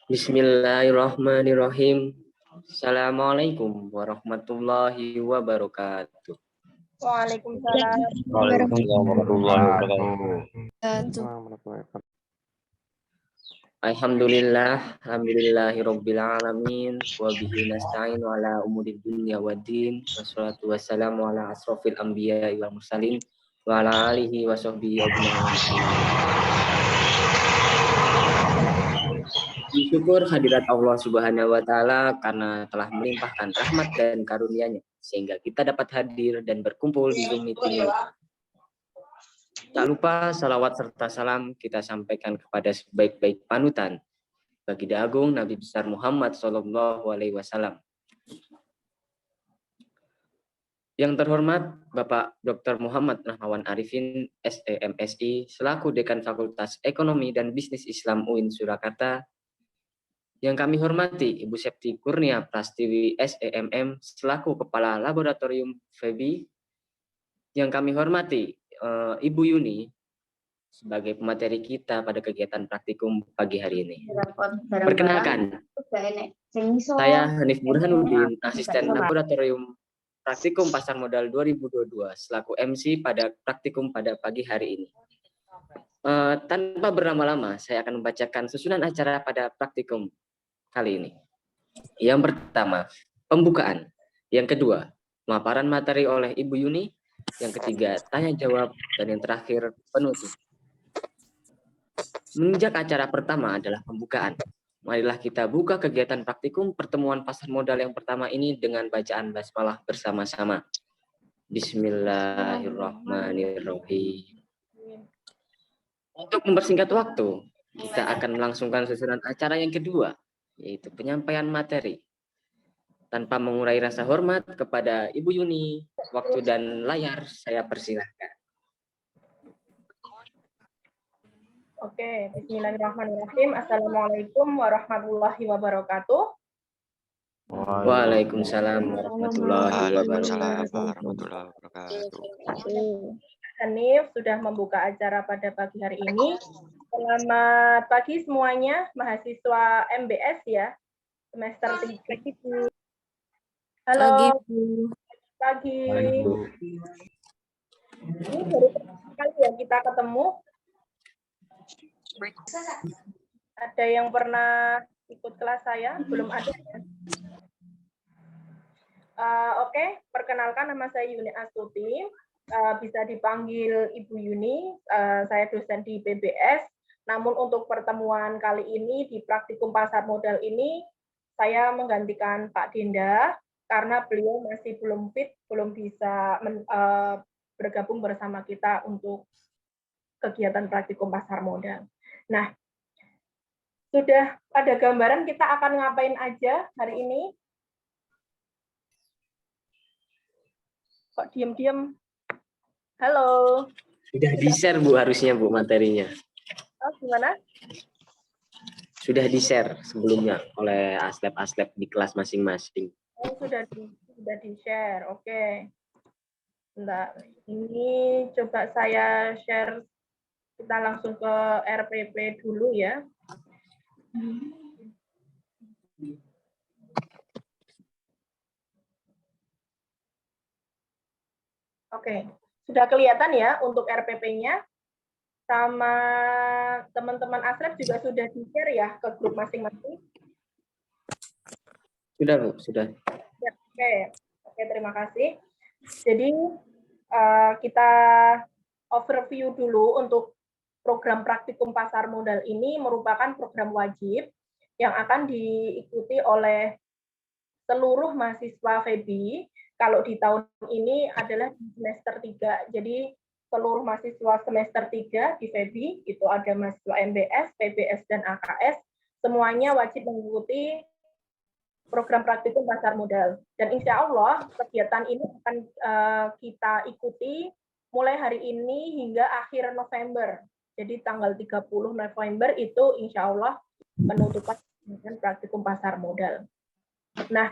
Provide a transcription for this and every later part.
Bismillahirrahmanirrahim. Assalamualaikum warahmatullahi wabarakatuh. Waalaikumsalam. Waalaikumsalam warahmatullahi wabarakatuh. Alhamdulillah, alhamdulillahirabbil alamin wa bihi nasta'in ala umuri dunya waddin. Wassalatu wassalamu ala asrofil anbiya'i wal mursalin wa ala alihi wa sahbihi ajma'in. Syukur hadirat Allah Subhanahu wa taala karena telah melimpahkan rahmat dan karunia-Nya sehingga kita dapat hadir dan berkumpul di Zoom meeting ini. Tak lupa salawat serta salam kita sampaikan kepada sebaik-baik panutan Baginda Agung Nabi besar Muhammad Sallallahu Alaihi Wasallam. Yang terhormat Bapak Dr. Muhammad Rahmawan Arifin, SEMSI, selaku Dekan Fakultas Ekonomi dan Bisnis Islam UIN Surakarta. Yang kami hormati Ibu Septi Kurnia Prastiwi, SEMM, selaku Kepala Laboratorium FEBI. Yang kami hormati Ibu Yuni sebagai pemateri kita pada kegiatan praktikum pagi hari ini. Perkenalkan, saya Hanif Burhanuddin, asisten laboratorium praktikum pasar modal 2022 selaku MC pada praktikum pada pagi hari ini. Tanpa berlama-lama, saya akan membacakan susunan acara pada praktikum kali ini. Yang pertama, pembukaan. Yang kedua, pemaparan materi oleh Ibu Yuni. Yang ketiga, tanya jawab. Dan yang terakhir, penutup. Menginjak acara pertama adalah pembukaan. Marilah kita buka kegiatan praktikum pertemuan pasar modal yang pertama ini dengan bacaan basmalah bersama-sama. Bismillahirrahmanirrahim. Untuk mempersingkat waktu, kita akan melangsungkan susunan acara yang kedua, yaitu penyampaian materi. Tanpa mengurai rasa hormat kepada Ibu Yuni, waktu dan layar saya persilahkan. Oke, bismillahirrahmanirrahim. Assalamualaikum warahmatullahi wabarakatuh. Waalaikumsalam warahmatullahi wabarakatuh. Hanif sudah membuka acara pada pagi hari ini. Selamat pagi semuanya, mahasiswa MBS ya, semester 3. Halo, pagi. Ini baru pertama kali ya kita ketemu. Ada yang pernah ikut kelas saya? Belum ada ya? Oke, perkenalkan nama saya Yuni Astuti. Bisa dipanggil Ibu Yuni. Saya dosen di PBS. Namun untuk pertemuan kali ini di praktikum pasar modal ini, saya menggantikan Pak Dinda karena beliau masih belum fit, belum bisa bergabung bersama kita untuk kegiatan praktikum pasar modal. Nah, sudah ada gambaran kita akan ngapain aja hari ini? Kok diem-diem? Halo. Sudah di-share Bu harusnya Bu materinya. Oh, gimana? Sudah di-share sebelumnya oleh aslep-aslep di kelas masing-masing. Oh, sudah di-share. Oke. Bentar. Ini coba saya share. Kita langsung ke RPP dulu ya. Oke. Sudah kelihatan ya untuk RPP-nya. Sama teman-teman aslep juga sudah di-share ya ke grup masing-masing. Sudah Bu, sudah. Oke, terima kasih. Jadi kita overview dulu untuk program praktikum pasar modal ini merupakan program wajib yang akan diikuti oleh seluruh mahasiswa FEBI. Kalau di tahun ini adalah di semester 3. Jadi seluruh mahasiswa semester 3 di FEBI, itu ada mahasiswa MBS, PBS, dan AKS, semuanya wajib mengikuti program praktikum pasar modal. Dan insya Allah kegiatan ini akan kita ikuti mulai hari ini hingga akhir November. Jadi tanggal 30 November itu insya Allah penutupan praktikum pasar modal. Nah,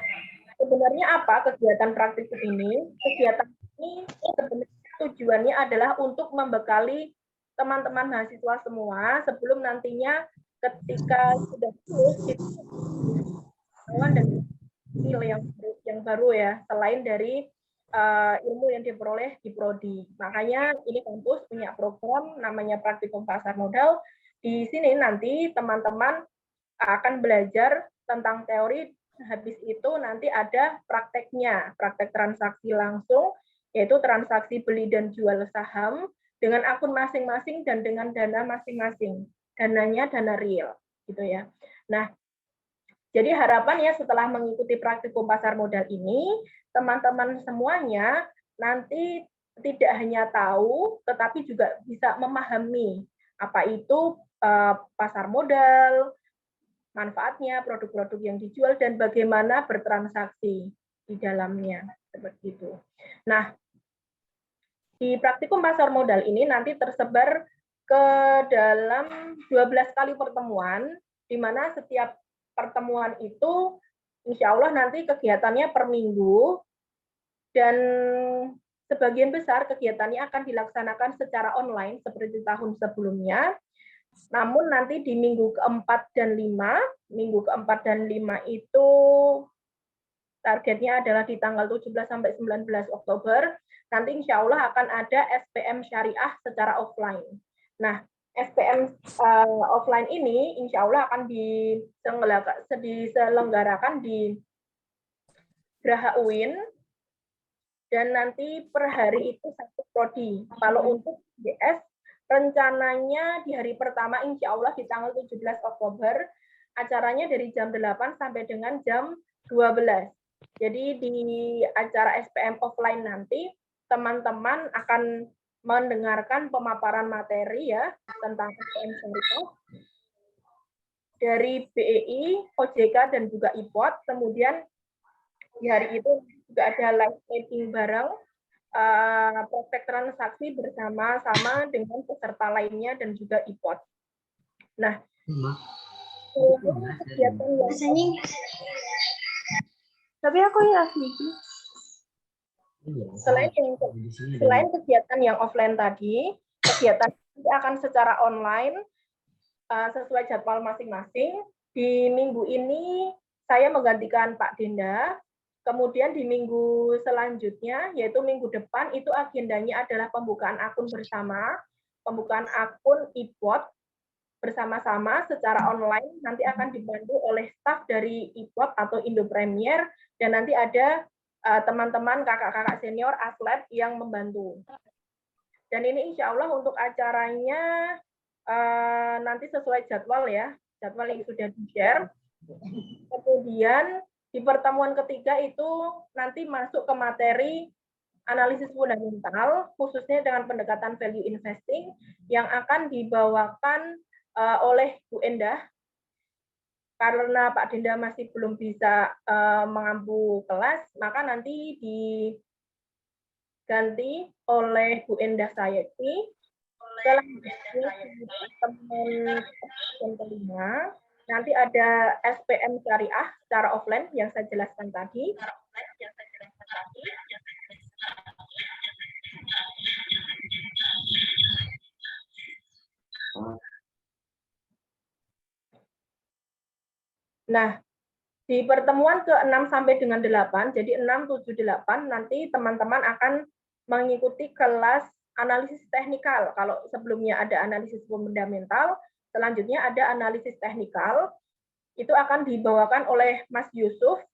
sebenarnya apa kegiatan praktikum ini? Kegiatan ini sebenarnya tujuannya adalah untuk membekali teman-teman mahasiswa semua sebelum nantinya ketika sudah lulus itu dan skill yang baru ya, selain dari ilmu yang diperoleh di prodi. Makanya ini kampus punya program namanya Praktikum Pasar Modal. Di sini nanti teman-teman akan belajar tentang teori, habis itu nanti ada prakteknya, praktek transaksi langsung, yaitu transaksi beli dan jual saham dengan akun masing-masing dan dengan dana masing-masing. Dananya dana real, gitu ya. Nah, jadi harapannya setelah mengikuti praktikum pasar modal ini, teman-teman semuanya nanti tidak hanya tahu, tetapi juga bisa memahami apa itu pasar modal, manfaatnya, produk-produk yang dijual, dan bagaimana bertransaksi di dalamnya. Seperti itu. Nah, di praktikum pasar modal ini nanti tersebar ke dalam 12 kali pertemuan, di mana setiap pertemuan itu insya Allah nanti kegiatannya per minggu, dan sebagian besar kegiatannya akan dilaksanakan secara online seperti tahun sebelumnya. Namun nanti di minggu keempat dan 5 itu targetnya adalah di tanggal 17 sampai 19 Oktober, nanti insya Allah akan ada SPM Syariah secara offline. Nah, SPM offline ini insya Allah akan diselenggarakan di Geraha UIN, dan nanti per hari itu satu prodi. Kalau untuk DS, rencananya di hari pertama insya Allah di tanggal 17 Oktober, acaranya dari jam 8 sampai dengan jam 12. Jadi di acara SPM offline nanti, teman-teman akan mendengarkan pemaparan materi ya tentang SPM Syariah dari BEI, OJK, dan juga IPOT. Kemudian di hari itu juga ada live trading bareng, praktek transaksi bersama-sama dengan peserta lainnya dan juga IPOT. Nah, kegiatan yang tapi aku ya selain kegiatan yang offline tadi, kegiatan akan secara online sesuai jadwal masing-masing. Di minggu ini saya menggantikan Pak Dinda. Kemudian di minggu selanjutnya, yaitu minggu depan, itu agendanya adalah pembukaan akun bersama, pembukaan akun IPOT bersama-sama secara online, nanti akan dibantu oleh staf dari IPOT atau Indo Premier, dan nanti ada teman-teman kakak-kakak senior atlet yang membantu. Dan ini insya Allah untuk acaranya nanti sesuai jadwal ya, jadwal yang sudah di-share. Kemudian di pertemuan ketiga itu nanti masuk ke materi analisis fundamental, khususnya dengan pendekatan value investing yang akan dibawakan oleh Bu Endah. Karena Pak Dinda masih belum bisa mengampu kelas, maka nanti diganti oleh Bu Endah Sayeti. Selanjutnya teman yang kelima, nanti ada SPM Syariah secara offline yang saya jelaskan tadi. Nah, di pertemuan ke-6 sampai dengan 8, jadi 6, 7, 8, nanti teman-teman akan mengikuti kelas analisis teknikal. Kalau sebelumnya ada analisis fundamental, selanjutnya ada analisis teknikal. Itu akan dibawakan oleh Mas Yusuf,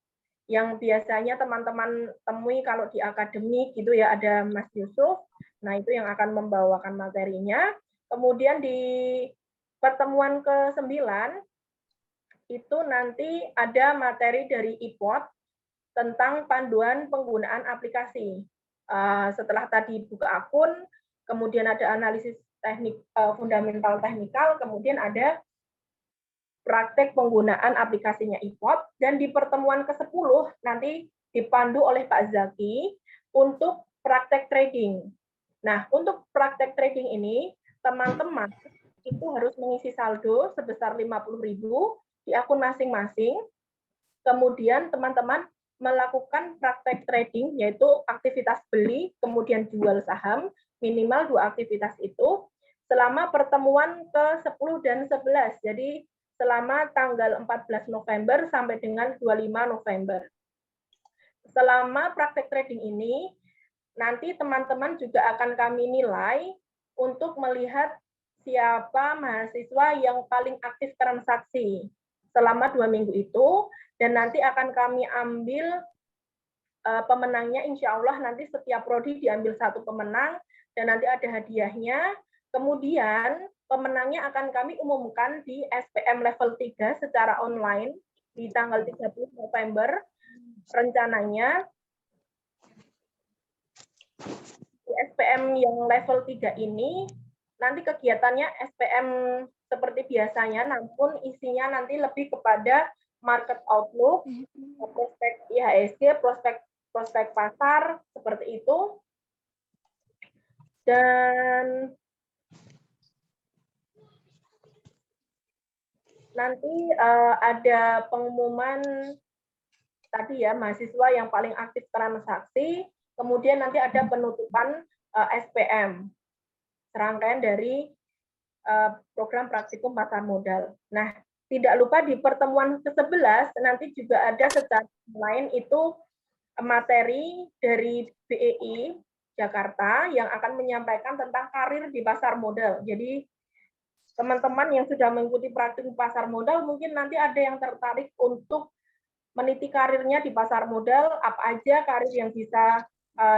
yang biasanya teman-teman temui kalau di akademik gitu ya, ada Mas Yusuf. Nah, itu yang akan membawakan materinya. Kemudian di pertemuan ke-9, itu nanti ada materi dari IPOT tentang panduan penggunaan aplikasi. Setelah tadi buka akun, kemudian ada analisis teknik fundamental teknikal, kemudian ada praktek penggunaan aplikasinya IPOT, dan di pertemuan ke-10 nanti dipandu oleh Pak Zaki untuk praktek trading. Nah, untuk praktek trading ini, teman-teman itu harus mengisi saldo sebesar 50.000 di akun masing-masing. Kemudian teman-teman melakukan praktek trading, yaitu aktivitas beli, kemudian jual saham, minimal 2 aktivitas itu, selama pertemuan ke-10 dan 11. Jadi selama tanggal 14 November sampai dengan 25 November. Selama praktek trading ini, nanti teman-teman juga akan kami nilai untuk melihat siapa mahasiswa yang paling aktif transaksi selama 2 minggu itu, dan nanti akan kami ambil pemenangnya. Insya Allah nanti setiap prodi diambil satu pemenang, dan nanti ada hadiahnya. Kemudian pemenangnya akan kami umumkan di SPM level 3 secara online di tanggal 30 November. Rencananya di SPM yang level 3 ini nanti kegiatannya SPM seperti biasanya, namun isinya nanti lebih kepada market outlook, prospek IHSG, prospek pasar, seperti itu. Dan nanti ada pengumuman tadi ya, mahasiswa yang paling aktif transaksi, kemudian nanti ada penutupan SPM, serangkaian dari program praktikum pasar modal. Nah, tidak lupa di pertemuan ke-11 nanti juga ada secara lain itu materi dari BEI Jakarta yang akan menyampaikan tentang karir di pasar modal. Jadi teman-teman yang sudah mengikuti praktikum pasar modal mungkin nanti ada yang tertarik untuk meniti karirnya di pasar modal, apa aja karir yang bisa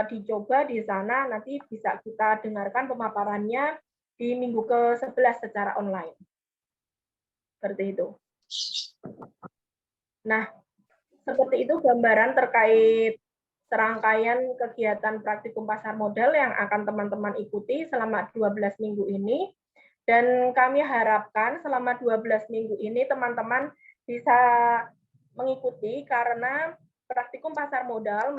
dicoba di sana, nanti bisa kita dengarkan pemaparannya di minggu ke-11 secara online. Seperti itu. Nah, seperti itu gambaran terkait serangkaian kegiatan praktikum pasar modal yang akan teman-teman ikuti selama 12 minggu ini. Dan kami harapkan selama 12 minggu ini teman-teman bisa mengikuti, karena praktikum pasar modal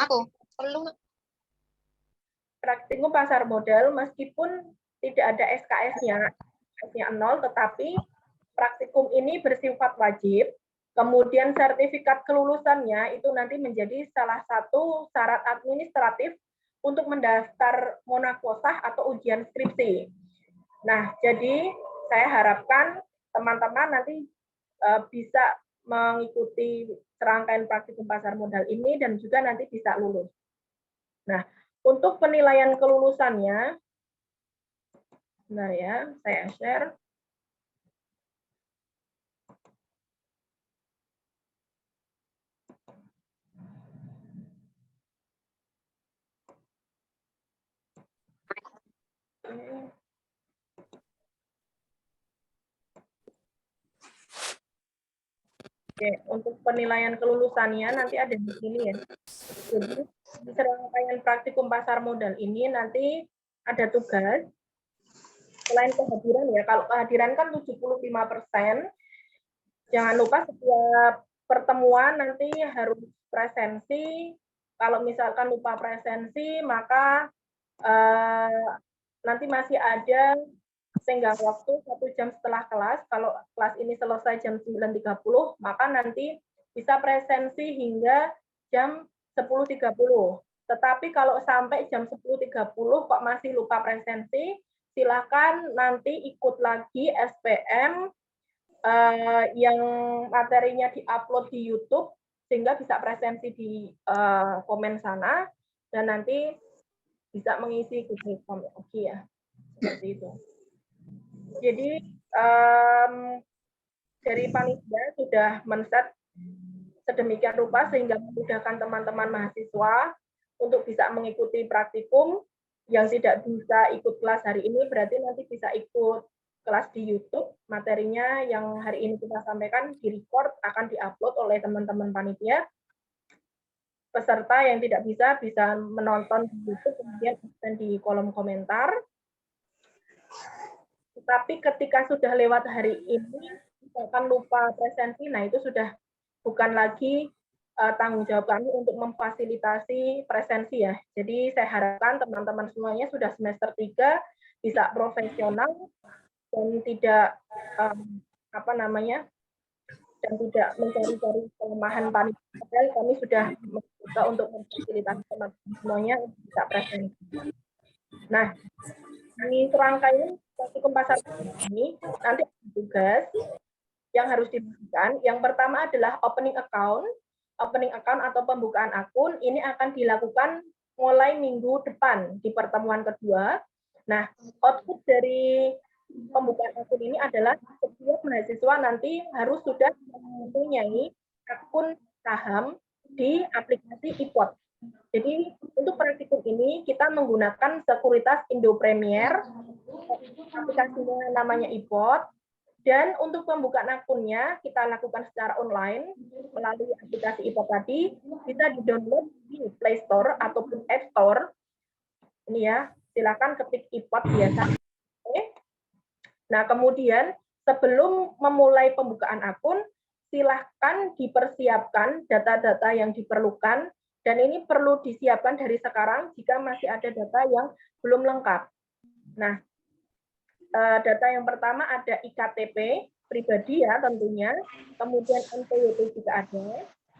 meskipun tidak ada SKS-nya, SKS-nya 0, tetapi praktikum ini bersifat wajib. Kemudian sertifikat kelulusannya itu nanti menjadi salah satu syarat administratif untuk mendaftar monakosah atau ujian skripsi. Nah, jadi saya harapkan teman-teman nanti bisa mengikuti serangkaian praktikum pasar modal ini dan juga nanti bisa lulus. Nah, untuk penilaian kelulusannya, benar ya, saya share. Oke, untuk penilaian kelulusannya nanti ada di sini ya. Jadi di serangkaian praktikum pasar modal ini nanti ada tugas. Selain kehadiran ya, kalau kehadiran kan 75%, jangan lupa setiap pertemuan nanti harus presensi. Kalau misalkan lupa presensi, maka nanti masih ada tenggang waktu 1 jam setelah kelas. Kalau kelas ini selesai jam 9.30, maka nanti bisa presensi hingga jam 10.30. Tetapi kalau sampai jam 10.30 kok masih lupa presensi, silakan nanti ikut lagi SPM yang materinya diupload di YouTube, sehingga bisa presensi di komen sana, dan nanti bisa mengisi Google Form. Oke ya, seperti itu. Jadi dari panitia sudah men-set sedemikian rupa sehingga memudahkan teman-teman mahasiswa untuk bisa mengikuti praktikum. Yang tidak bisa ikut kelas hari ini berarti nanti bisa ikut kelas di YouTube. Materinya yang hari ini kita sampaikan di-record, akan di-upload oleh teman-teman panitia. Peserta yang tidak bisa menonton di YouTube, kemudian di kolom komentar. Tetapi ketika sudah lewat hari ini, misalkan lupa presensi, nah itu sudah bukan lagi tanggung jawab kami untuk memfasilitasi presensi ya. Jadi saya harapkan teman-teman semuanya sudah semester 3 bisa profesional dan tidak dan tidak mencari-cari kelemahan panitia. Kami sudah mencoba untuk memfasilitasi teman-teman semuanya untuk bisa presensi. Nah, di serangkaian praktikum pasar ini nanti ada tugas. yang harus dilakukan. Yang pertama adalah opening account. Opening account atau pembukaan akun ini akan dilakukan mulai minggu depan di pertemuan kedua. Nah, output dari pembukaan akun ini adalah setiap mahasiswa nanti harus sudah mempunyai akun saham di aplikasi iPod. Jadi untuk praktikum ini kita menggunakan sekuritas Indo Premier, aplikasinya namanya iPod, dan untuk pembukaan akunnya kita lakukan secara online melalui aplikasi iPod tadi, bisa di-download di Play Store ataupun App Store. Ini ya, silakan ketik iPod biasa. Oke. Nah, kemudian sebelum memulai pembukaan akun, silahkan dipersiapkan data-data yang diperlukan, dan ini perlu disiapkan dari sekarang jika masih ada data yang belum lengkap. Nah, data yang pertama ada IKTP pribadi ya tentunya, kemudian NPWP juga ada.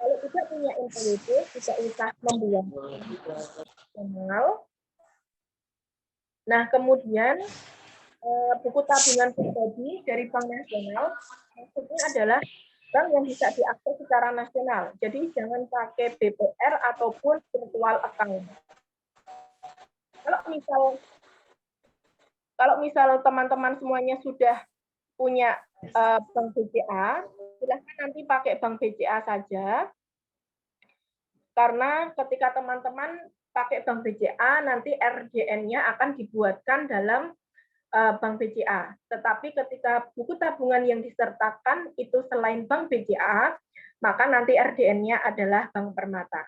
Kalau tidak punya NPWP, tidak usah membuat nasional. Nah, kemudian buku tabungan pribadi dari Bank Nasional maksudnya adalah bank yang bisa diakses secara nasional. Jadi jangan pakai BPR ataupun virtual account. Kalau misal teman-teman semuanya sudah punya bank BCA, silahkan nanti pakai bank BCA saja. Karena ketika teman-teman pakai bank BCA, nanti RJN-nya akan dibuatkan dalam Bank BCA. Tetapi ketika buku tabungan yang disertakan itu selain Bank BCA, maka nanti RDN-nya adalah Bank Permata.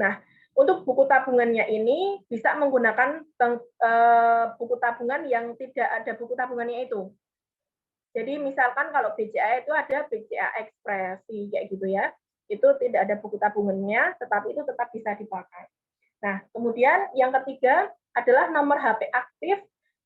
Nah, untuk buku tabungannya ini bisa menggunakan buku tabungan yang tidak ada buku tabungannya itu. Jadi misalkan kalau BCA itu ada BCA Ekspresi kayak gitu ya. Itu tidak ada buku tabungannya, tetapi itu tetap bisa dipakai. Nah, kemudian yang ketiga adalah nomor HP aktif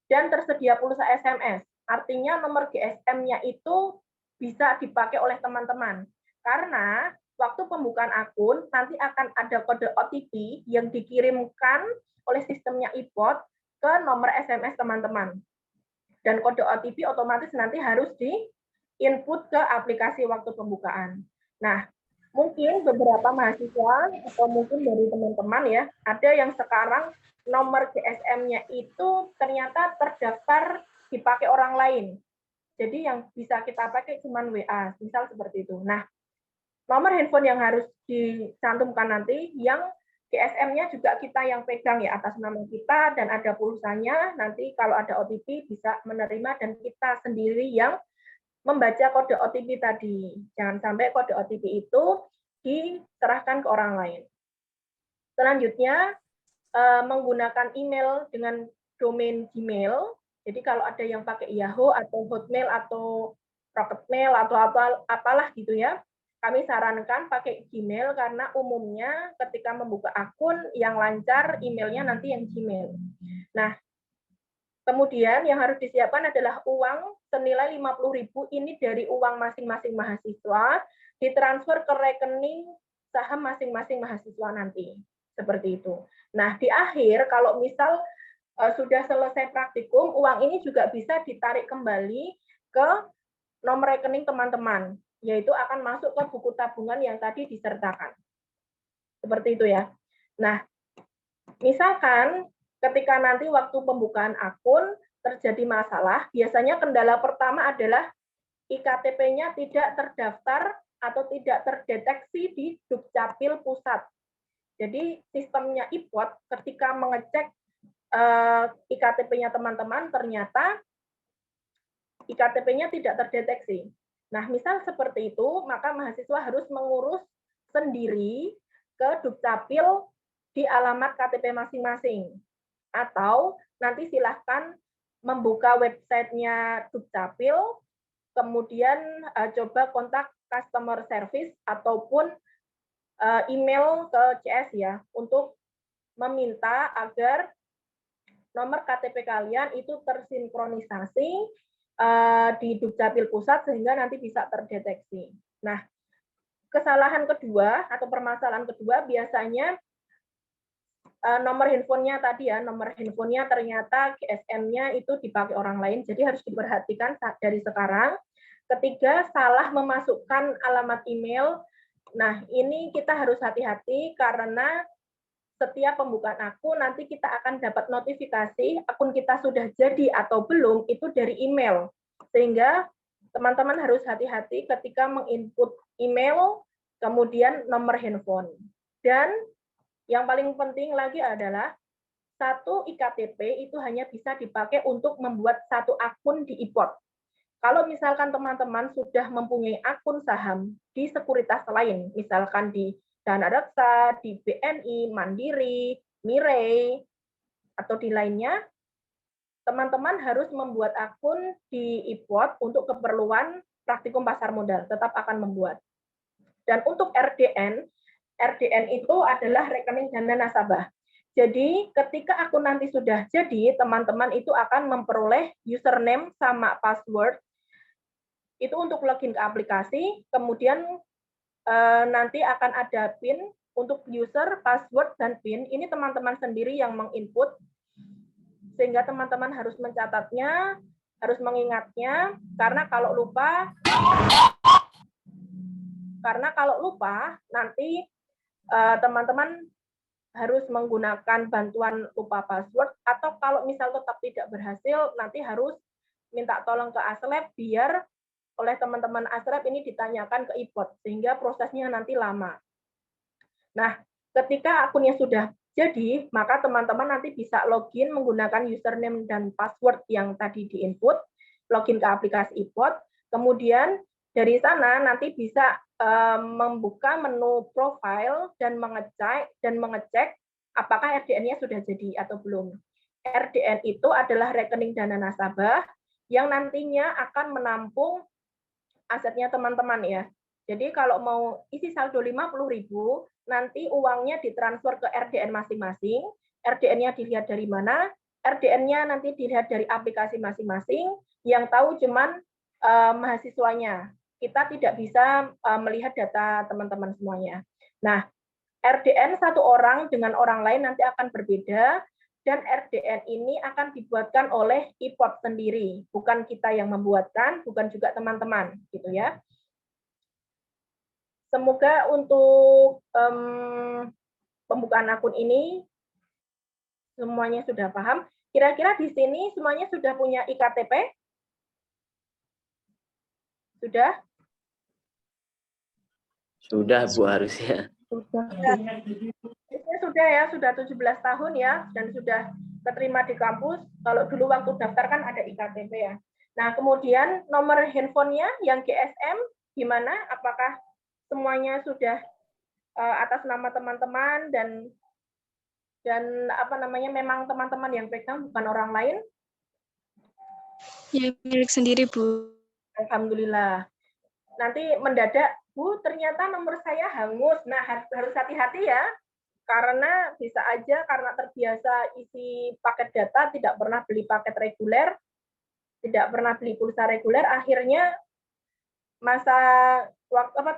dan tersedia pulsa SMS. Artinya nomor GSM-nya itu bisa dipakai oleh teman-teman. Karena waktu pembukaan akun nanti akan ada kode OTP yang dikirimkan oleh sistemnya iPod ke nomor SMS teman-teman. Dan kode OTP otomatis nanti harus di-input ke aplikasi waktu pembukaan. Nah, mungkin beberapa mahasiswa atau mungkin dari teman-teman ya, ada yang sekarang nomor GSM-nya itu ternyata terdaftar dipakai orang lain. Jadi yang bisa kita pakai cuma WA, misal seperti itu. Nah, nomor handphone yang harus dicantumkan nanti, yang GSM-nya juga kita yang pegang ya, atas nama kita, dan ada pulsanya, nanti kalau ada OTP bisa menerima, dan kita sendiri yang membaca kode OTP tadi. Jangan sampai kode OTP itu diserahkan ke orang lain. Selanjutnya, menggunakan email dengan domain Gmail. Jadi kalau ada yang pakai Yahoo atau Hotmail atau Rocketmail atau apalah gitu ya, kami sarankan pakai Gmail karena umumnya ketika membuka akun yang lancar emailnya nanti yang Gmail. Nah, kemudian yang harus disiapkan adalah uang senilai 50.000 ini dari uang masing-masing mahasiswa ditransfer ke rekening saham masing-masing mahasiswa nanti. Seperti itu. Nah, di akhir kalau misal sudah selesai praktikum, uang ini juga bisa ditarik kembali ke nomor rekening teman-teman, yaitu akan masuk ke buku tabungan yang tadi disertakan. Seperti itu ya. Nah, misalkan ketika nanti waktu pembukaan akun terjadi masalah, biasanya kendala pertama adalah IKTP-nya tidak terdaftar atau tidak terdeteksi di Dukcapil Pusat. Jadi sistemnya iPod ketika mengecek IKTP-nya teman-teman ternyata IKTP-nya tidak terdeteksi. Nah, misal seperti itu, maka mahasiswa harus mengurus sendiri ke Dukcapil di alamat KTP masing-masing. Atau nanti silahkan membuka websitenya Dukcapil, kemudian coba kontak customer service ataupun email ke CS ya, untuk meminta agar nomor KTP kalian itu tersinkronisasi di Dukcapil Pusat sehingga nanti bisa terdeteksi. Nah, kesalahan kedua atau permasalahan kedua biasanya nomor handphonenya tadi ya, nomor handphonenya ternyata GSM-nya itu dipakai orang lain, jadi harus diperhatikan dari sekarang. Ketiga, salah memasukkan alamat email. Nah, ini kita harus hati-hati karena setiap pembukaan akun nanti kita akan dapat notifikasi akun kita sudah jadi atau belum itu dari email. Sehingga teman-teman harus hati-hati ketika menginput email, kemudian nomor handphone. Dan yang paling penting lagi adalah satu iktp itu hanya bisa dipakai untuk membuat satu akun di e-port. Kalau misalkan teman-teman sudah mempunyai akun saham di sekuritas lain, misalkan di Dana Reksa, di BNI, Mandiri, Mirai, atau di lainnya, teman-teman harus membuat akun di e-port untuk keperluan praktikum pasar modal, tetap akan membuat. Dan untuk RDN, RDN itu adalah rekening dana nasabah. Jadi ketika akun nanti sudah jadi, teman-teman itu akan memperoleh username sama password itu untuk login ke aplikasi, kemudian nanti akan ada PIN untuk user, password, dan PIN. Ini teman-teman sendiri yang menginput, sehingga teman-teman harus mencatatnya, harus mengingatnya, karena kalau lupa nanti teman-teman harus menggunakan bantuan lupa password, atau kalau misal tetap tidak berhasil, nanti harus minta tolong ke Aslab biar oleh teman-teman Aslab ini ditanyakan ke e-port, sehingga prosesnya nanti lama. Nah, ketika akunnya sudah jadi, maka teman-teman nanti bisa login menggunakan username dan password yang tadi di-input, login ke aplikasi e-port, kemudian dari sana nanti bisa membuka menu profile dan mengecek apakah RDN-nya sudah jadi atau belum. RDN itu adalah rekening dana nasabah yang nantinya akan menampung asetnya teman-teman ya. Jadi kalau mau isi saldo 50.000, nanti uangnya ditransfer ke RDN masing-masing. RDN-nya dilihat dari mana? RDN-nya nanti dilihat dari aplikasi masing-masing. Yang tahu cuman mahasiswanya. Kita tidak bisa melihat data teman-teman semuanya. Nah, RDN satu orang dengan orang lain nanti akan berbeda. Dan RDN ini akan dibuatkan oleh e-port sendiri, bukan kita yang membuatkan, bukan juga teman-teman, gitu ya. Semoga untuk pembukaan akun ini semuanya sudah paham. Kira-kira di sini semuanya sudah punya iktp? Sudah? Sudah, Bu, harusnya. Sudah ya, sudah 17 tahun ya, dan sudah keterima di kampus. Kalau dulu waktu daftar kan ada iktp ya. Nah, kemudian nomor handphonenya yang GSM gimana? Apakah semuanya sudah atas nama teman-teman dan apa namanya memang teman-teman yang pegang bukan orang lain? Ya, milik sendiri, Bu. Alhamdulillah. Nanti mendadak, Bu, ternyata nomor saya hangus. Nah, harus hati-hati ya. Karena bisa aja karena terbiasa isi paket data, tidak pernah beli paket reguler, tidak pernah beli pulsa reguler, akhirnya masa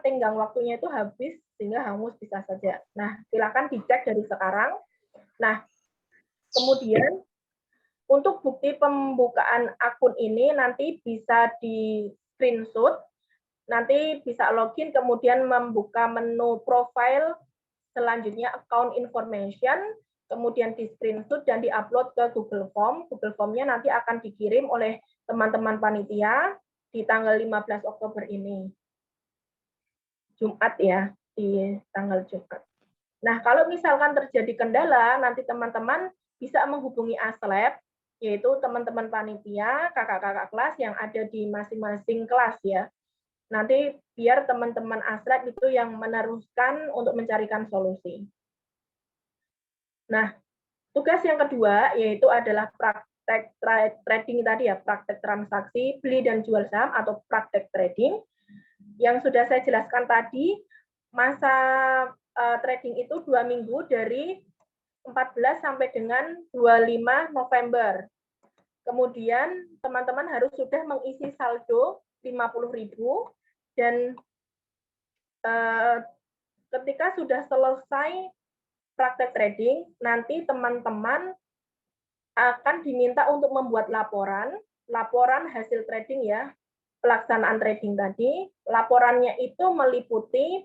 tenggang waktunya itu habis sehingga hangus bisa saja. Nah, silakan dicek dari sekarang. Nah, kemudian untuk bukti pembukaan akun ini nanti bisa di screenshot, nanti bisa login kemudian membuka menu profile, selanjutnya account information, kemudian di screenshot dan diupload ke Google Form. Google Form-nya nanti akan dikirim oleh teman-teman panitia di tanggal 15 Oktober ini. Jumat ya, di tanggal Jumat. Nah, kalau misalkan terjadi kendala, nanti teman-teman bisa menghubungi Aslab, yaitu teman-teman panitia, kakak-kakak kelas yang ada di masing-masing kelas ya. Nanti biar teman-teman Aslab itu yang meneruskan untuk mencarikan solusi. Nah, tugas yang kedua yaitu adalah praktek trading tadi ya, praktek transaksi beli dan jual saham atau praktek trading. Yang sudah saya jelaskan tadi, masa trading itu 2 minggu dari 14 sampai dengan 25 November. Kemudian teman-teman harus sudah mengisi saldo 50.000 dan ketika sudah selesai praktek trading, nanti teman-teman akan diminta untuk membuat laporan hasil trading ya. pelaksanaan trading tadi. Laporannya itu meliputi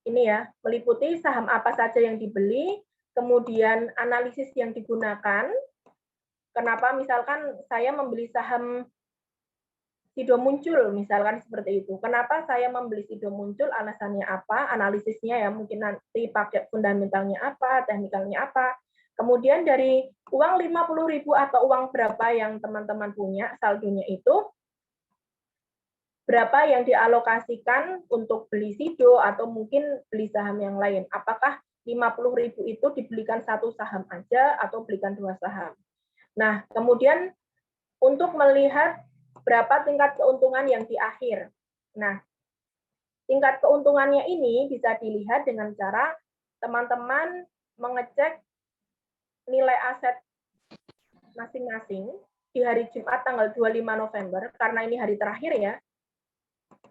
ini ya, meliputi saham apa saja yang dibeli, kemudian analisis yang digunakan. Kenapa misalkan saya membeli saham Sido Muncul, misalkan seperti itu. Kenapa saya membeli Sido Muncul, alasannya apa, analisisnya ya, mungkin nanti pakai fundamentalnya apa, teknikalnya apa. Kemudian dari uang 50.000 atau uang berapa yang teman-teman punya, saldonya itu, berapa yang dialokasikan untuk beli Sido atau mungkin beli saham yang lain. Apakah 50.000 itu dibelikan satu saham aja atau belikan dua saham. Nah, kemudian untuk melihat berapa tingkat keuntungan yang di akhir. Nah, tingkat keuntungannya ini bisa dilihat dengan cara teman-teman mengecek nilai aset masing-masing di hari Jumat tanggal 25 November, karena ini hari terakhir ya.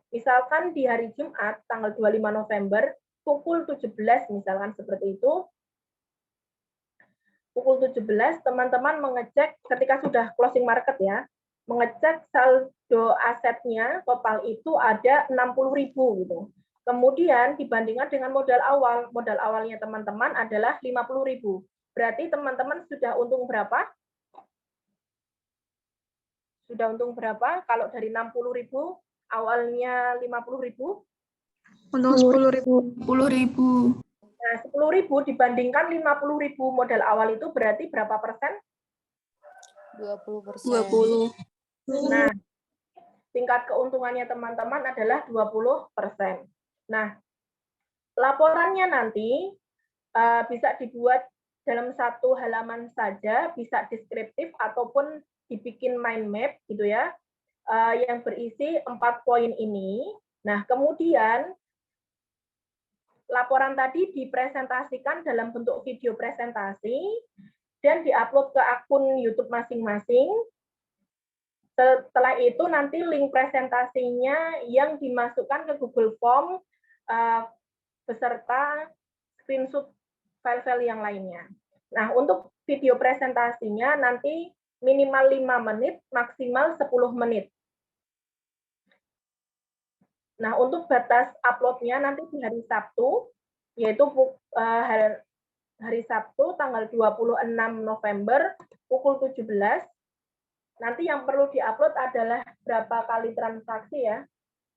Misalkan di hari Jumat tanggal 25 November, pukul 17, misalkan seperti itu, pukul 17, teman-teman mengecek ketika sudah closing market ya, mengecek saldo asetnya total itu ada 60.000 gitu. Kemudian dibandingkan dengan modal awalnya teman-teman adalah 50.000. Berarti teman-teman sudah untung berapa? Sudah untung berapa? Kalau dari 60.000 awalnya 50.000? Untung 10.000. 10.000. Nah, 10.000 dibandingkan 50.000 modal awal itu berarti berapa persen? 20%. 20. Nah, tingkat keuntungannya teman-teman adalah 20%. Nah, laporannya nanti bisa dibuat dalam satu halaman saja, bisa deskriptif ataupun dibikin mind map gitu ya, yang berisi 4 poin ini. Nah, kemudian laporan tadi dipresentasikan dalam bentuk video presentasi dan diupload ke akun YouTube masing-masing. Setelah itu nanti link presentasinya yang dimasukkan ke Google Form beserta screenshot file-file yang lainnya. Nah, untuk video presentasinya nanti minimal 5 menit, maksimal 10 menit. Nah, untuk batas uploadnya nanti di hari Sabtu, yaitu hari Sabtu tanggal 26 November pukul 17. Nanti yang perlu diupload adalah berapa kali transaksi ya,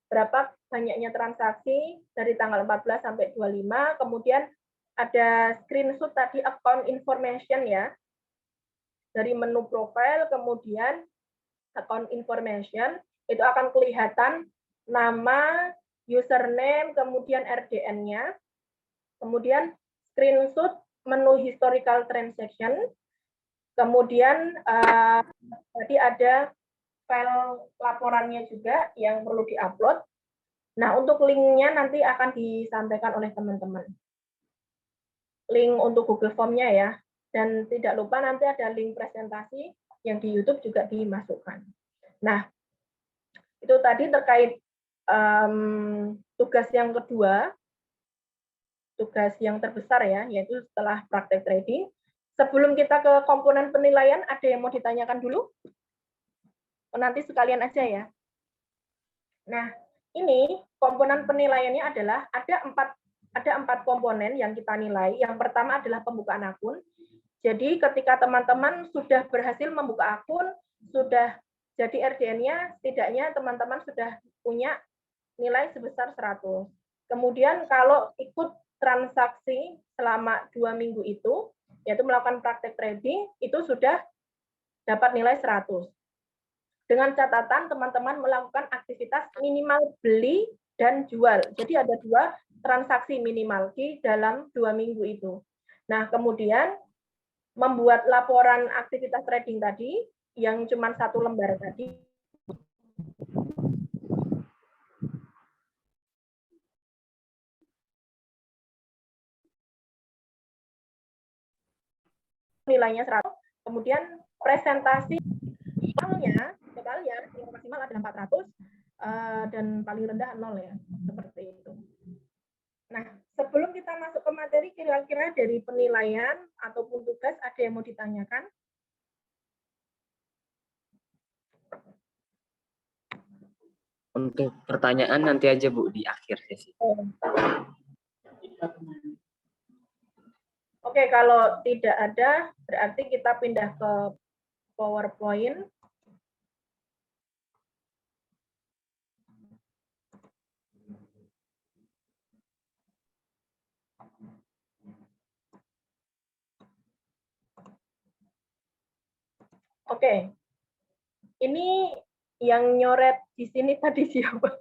berapa banyaknya transaksi dari tanggal 14 sampai 25, kemudian ada screenshot tadi account information ya, dari menu profile, kemudian account information, itu akan kelihatan nama, username, kemudian RDN-nya, kemudian screenshot menu historical transaction, kemudian tadi ada file laporannya juga yang perlu diupload. Nah, untuk linknya nanti akan disampaikan oleh teman-teman. Link untuk Google Form-nya ya. Dan tidak lupa nanti ada link presentasi yang di YouTube juga dimasukkan. Nah, itu tadi terkait tugas yang kedua, tugas yang terbesar ya, yaitu setelah praktek trading. Sebelum kita ke komponen penilaian, ada yang mau ditanyakan dulu? Nanti sekalian aja ya. Nah, ini komponen penilaiannya adalah ada empat komponen yang kita nilai. Yang pertama adalah pembukaan akun. Jadi ketika teman-teman sudah berhasil membuka akun, sudah jadi RDN-nya, setidaknya teman-teman sudah punya nilai sebesar 100. Kemudian kalau ikut transaksi selama 2 minggu itu, yaitu melakukan praktek trading, itu sudah dapat nilai 100. Dengan catatan teman-teman melakukan aktivitas minimal beli dan jual. Jadi ada 2 transaksi minimal di dalam 2 minggu itu. Nah, kemudian membuat laporan aktivitas trading tadi, yang cuma 1 lembar tadi, nilainya 100. Kemudian presentasi totalnya yang maksimal adalah 400 dan paling rendah 0 ya, seperti itu. Nah, sebelum kita masuk ke materi, kira-kira dari penilaian ataupun tugas ada yang mau ditanyakan? Untuk pertanyaan nanti aja Bu di akhir sesi. Oke, kalau tidak ada, berarti kita pindah ke PowerPoint. Oke, ini yang nyoret di sini tadi siapa?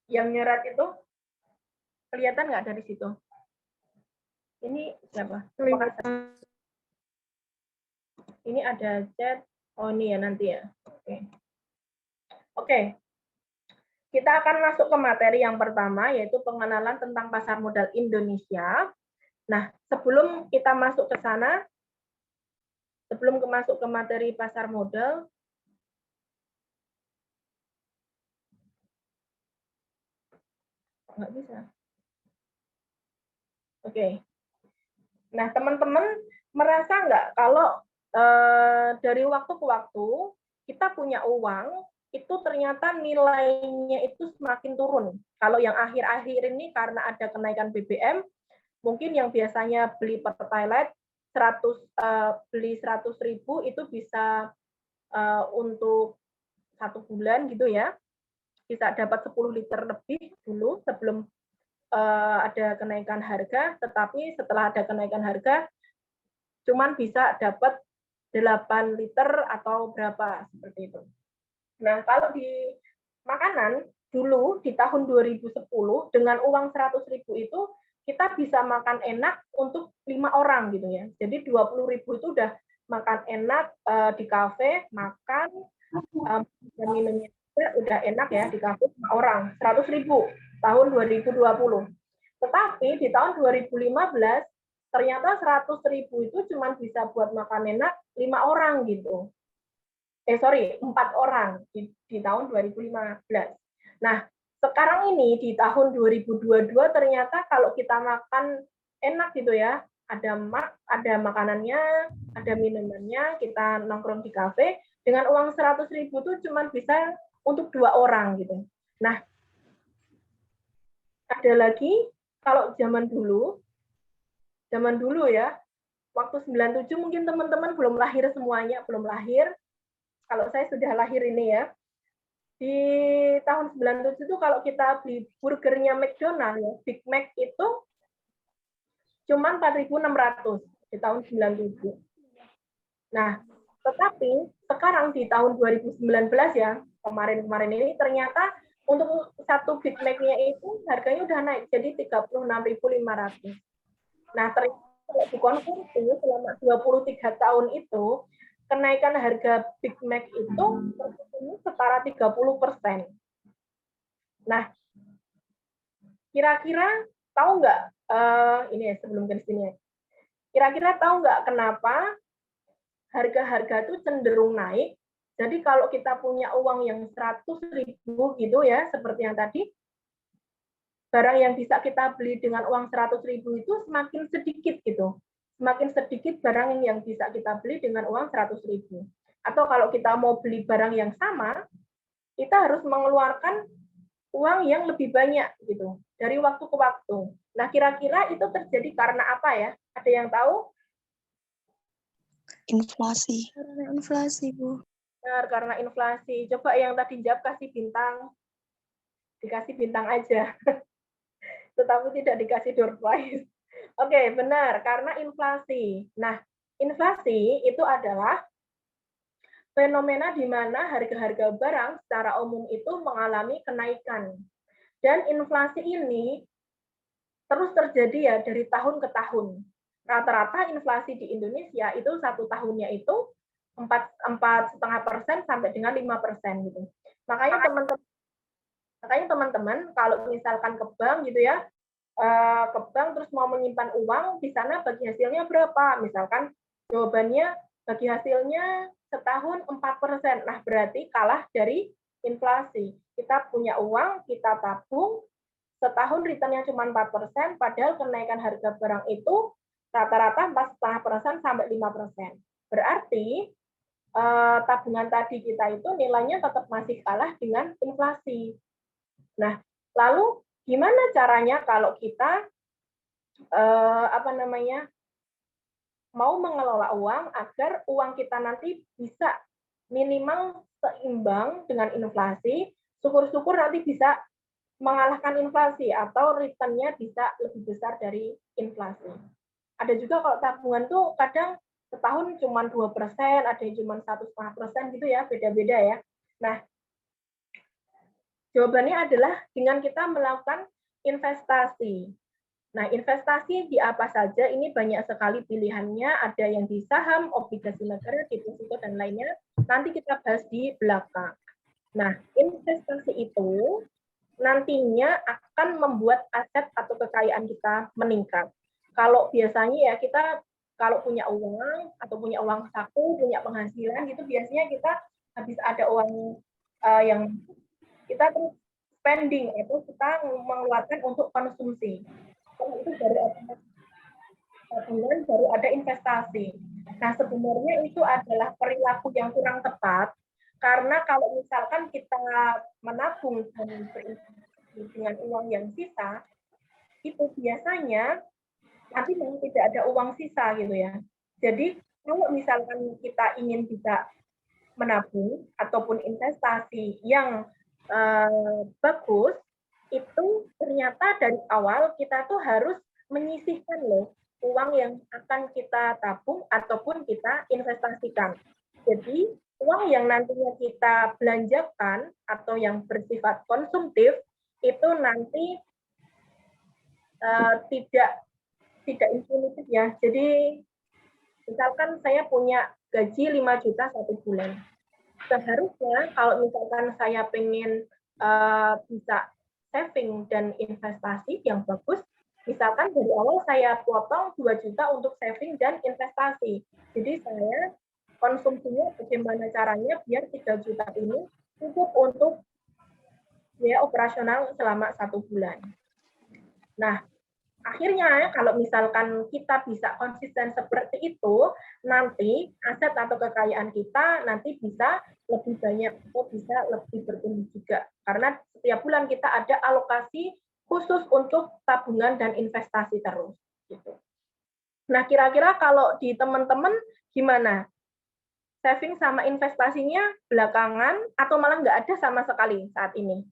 Yang nyoret itu kelihatan nggak dari situ? Ini siapa? Apakah ini ada chat? Oh ini ya nanti ya. Oke. Oke. Kita akan masuk ke materi yang pertama, yaitu pengenalan tentang pasar modal Indonesia. Nah, sebelum kita masuk ke sana, sebelum masuk ke materi pasar modal, nggak bisa. Oke. Nah, teman-teman merasa nggak kalau dari waktu ke waktu kita punya uang, itu ternyata nilainya itu semakin turun. Kalau yang akhir-akhir ini karena ada kenaikan BBM, mungkin yang biasanya beli Pertalite 100 beli 100.000 itu bisa untuk 1 bulan gitu ya, bisa dapat 10 liter lebih dulu sebelum ada kenaikan harga, tetapi setelah ada kenaikan harga cuman bisa dapat 8 liter atau berapa seperti itu. Nah, kalau di makanan dulu di tahun 2010 dengan uang 100.000 itu kita bisa makan enak untuk 5 orang gitu ya. Jadi 20.000 itu udah makan enak di kafe, makan dan minumnya udah enak ya di kafe 5 orang. 100.000 tahun 2020. Tetapi di tahun 2015 ternyata 100.000 itu cuma bisa buat makan enak 5 orang gitu. 4 orang di tahun 2015. Nah, sekarang ini di tahun 2022 ternyata kalau kita makan enak gitu ya, ada makanannya, ada minumannya, kita nongkrong di kafe, dengan uang 100.000 itu cuma bisa untuk 2 orang gitu. Nah, ada lagi kalau zaman dulu ya, waktu 97 mungkin teman-teman belum lahir semuanya, belum lahir. Kalau saya sudah lahir ini ya, di tahun 97 itu kalau kita beli burgernya McDonald ya, Big Mac itu cuma 4.600 di tahun 97. Nah, tetapi sekarang di tahun 2019 ya, kemarin-kemarin ini ternyata untuk satu Big Mac-nya itu harganya udah naik jadi 36.500. Nah, ternyata kalau dikonversi selama 23 tahun itu kenaikan harga Big Mac itu setara 30%. Nah, kira-kira tahu nggak, ini ya sebelum ke sini ya, kira-kira tahu nggak kenapa harga-harga itu cenderung naik? Jadi kalau kita punya uang yang 100.000 gitu ya, seperti yang tadi, barang yang bisa kita beli dengan uang 100.000 itu semakin sedikit gitu. Semakin sedikit barang yang bisa kita beli dengan uang 100.000. Atau kalau kita mau beli barang yang sama, kita harus mengeluarkan uang yang lebih banyak gitu dari waktu ke waktu. Nah, kira-kira itu terjadi karena apa ya? Ada yang tahu? Inflasi. Karena inflasi, Bu. Benar, karena inflasi. Coba yang tadi jawab kasih bintang. Dikasih bintang aja. Tetapi tidak dikasih door prize. Oke, benar, karena inflasi. Nah, inflasi itu adalah fenomena di mana harga-harga barang secara umum itu mengalami kenaikan. Dan inflasi ini terus terjadi ya dari tahun ke tahun. Rata-rata inflasi di Indonesia itu satu tahunnya itu 4,5% sampai dengan 5% gitu. Makanya teman-teman kalau misalkan ke bank gitu ya, ke bank terus mau menyimpan uang di sana bagi hasilnya berapa? Misalkan jawabannya bagi hasilnya setahun 4%. Nah, berarti kalah dari inflasi. Kita punya uang, kita tabung, setahun returnnya cuma 4%, padahal kenaikan harga barang itu rata-rata 4,5% sampai 5%. Berarti tabungan tadi kita itu nilainya tetap masih kalah dengan inflasi. Nah, lalu gimana caranya kalau kita mau mengelola uang agar uang kita nanti bisa minimal seimbang dengan inflasi, syukur-syukur nanti bisa mengalahkan inflasi atau return-nya bisa lebih besar dari inflasi. Ada juga kalau tabungan tuh kadang setahun cuma 2%, ada yang cuma 1,5% gitu ya, beda-beda ya. Nah, jawabannya adalah dengan kita melakukan investasi. Nah, investasi di apa saja? Ini banyak sekali pilihannya. Ada yang di saham, obligasi negara, deposito, dan lainnya. Nanti kita bahas di belakang. Nah, investasi itu nantinya akan membuat aset atau kekayaan kita meningkat. Kalau biasanya ya kita kalau punya uang atau punya uang saku, punya penghasilan gitu, biasanya kita habis ada uang yang kita terus spending itu kita mengeluarkan untuk konsumsi. Itu baru ada tabungan, baru ada investasi. Nah, sebenarnya itu adalah perilaku yang kurang tepat karena kalau misalkan kita menabung dan berinvestasi dengan uang yang sisa, itu biasanya nanti memang tidak ada uang sisa gitu ya. Jadi kalau misalkan kita ingin bisa menabung ataupun investasi yang bagus, itu ternyata dari awal kita tuh harus menyisihkan loh uang yang akan kita tabung ataupun kita investasikan. Jadi uang yang nantinya kita belanjakan atau yang bersifat konsumtif itu nanti tidak infinitif ya. Jadi misalkan saya punya gaji 5 juta satu bulan. Seharusnya kalau misalkan saya pengen bisa saving dan investasi yang bagus, misalkan dari awal saya potong 2 juta untuk saving dan investasi. Jadi saya konsumsinya bagaimana caranya biar 3 juta ini cukup untuk biaya operasional selama 1 bulan. Nah, akhirnya kalau misalkan kita bisa konsisten seperti itu, nanti aset atau kekayaan kita nanti bisa lebih banyak atau bisa lebih bertumbuh juga. Karena setiap bulan kita ada alokasi khusus untuk tabungan dan investasi terus. Gitu. Nah, kira-kira kalau di teman-teman gimana? Saving sama investasinya belakangan atau malah nggak ada sama sekali saat ini?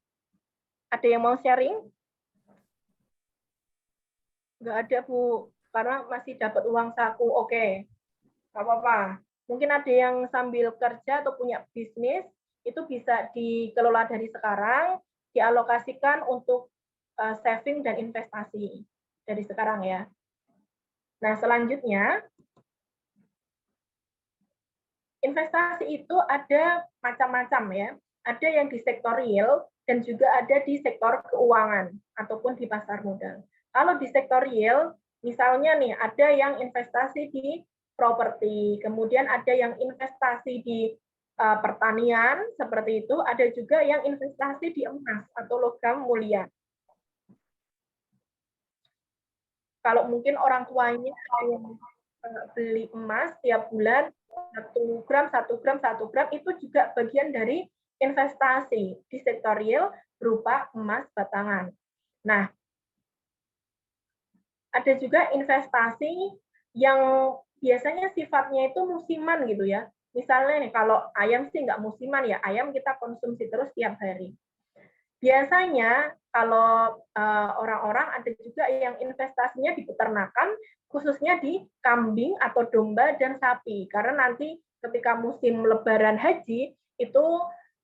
Ada yang mau sharing? Nggak ada, Bu. Karena masih dapat uang saku. Oke, nggak apa-apa. Mungkin ada yang sambil kerja atau punya bisnis, itu bisa dikelola dari sekarang, dialokasikan untuk saving dan investasi dari sekarang ya. Nah, selanjutnya, investasi itu ada macam-macam ya. Ada yang di sektor real dan juga ada di sektor keuangan ataupun di pasar modal. Kalau di sektor real, misalnya nih ada yang investasi di properti, kemudian ada yang investasi di pertanian seperti itu, ada juga yang investasi di emas atau logam mulia. Kalau mungkin orang tuanya yang beli emas tiap bulan 1 gram, 1 gram, 1 gram itu juga bagian dari investasi di sektor real berupa emas batangan. Nah, ada juga investasi yang biasanya sifatnya itu musiman gitu ya. Misalnya nih, kalau ayam sih nggak musiman ya, ayam kita konsumsi terus tiap hari. Biasanya kalau orang-orang ada juga yang investasinya di peternakan, khususnya di kambing atau domba dan sapi. Karena nanti ketika musim lebaran haji, itu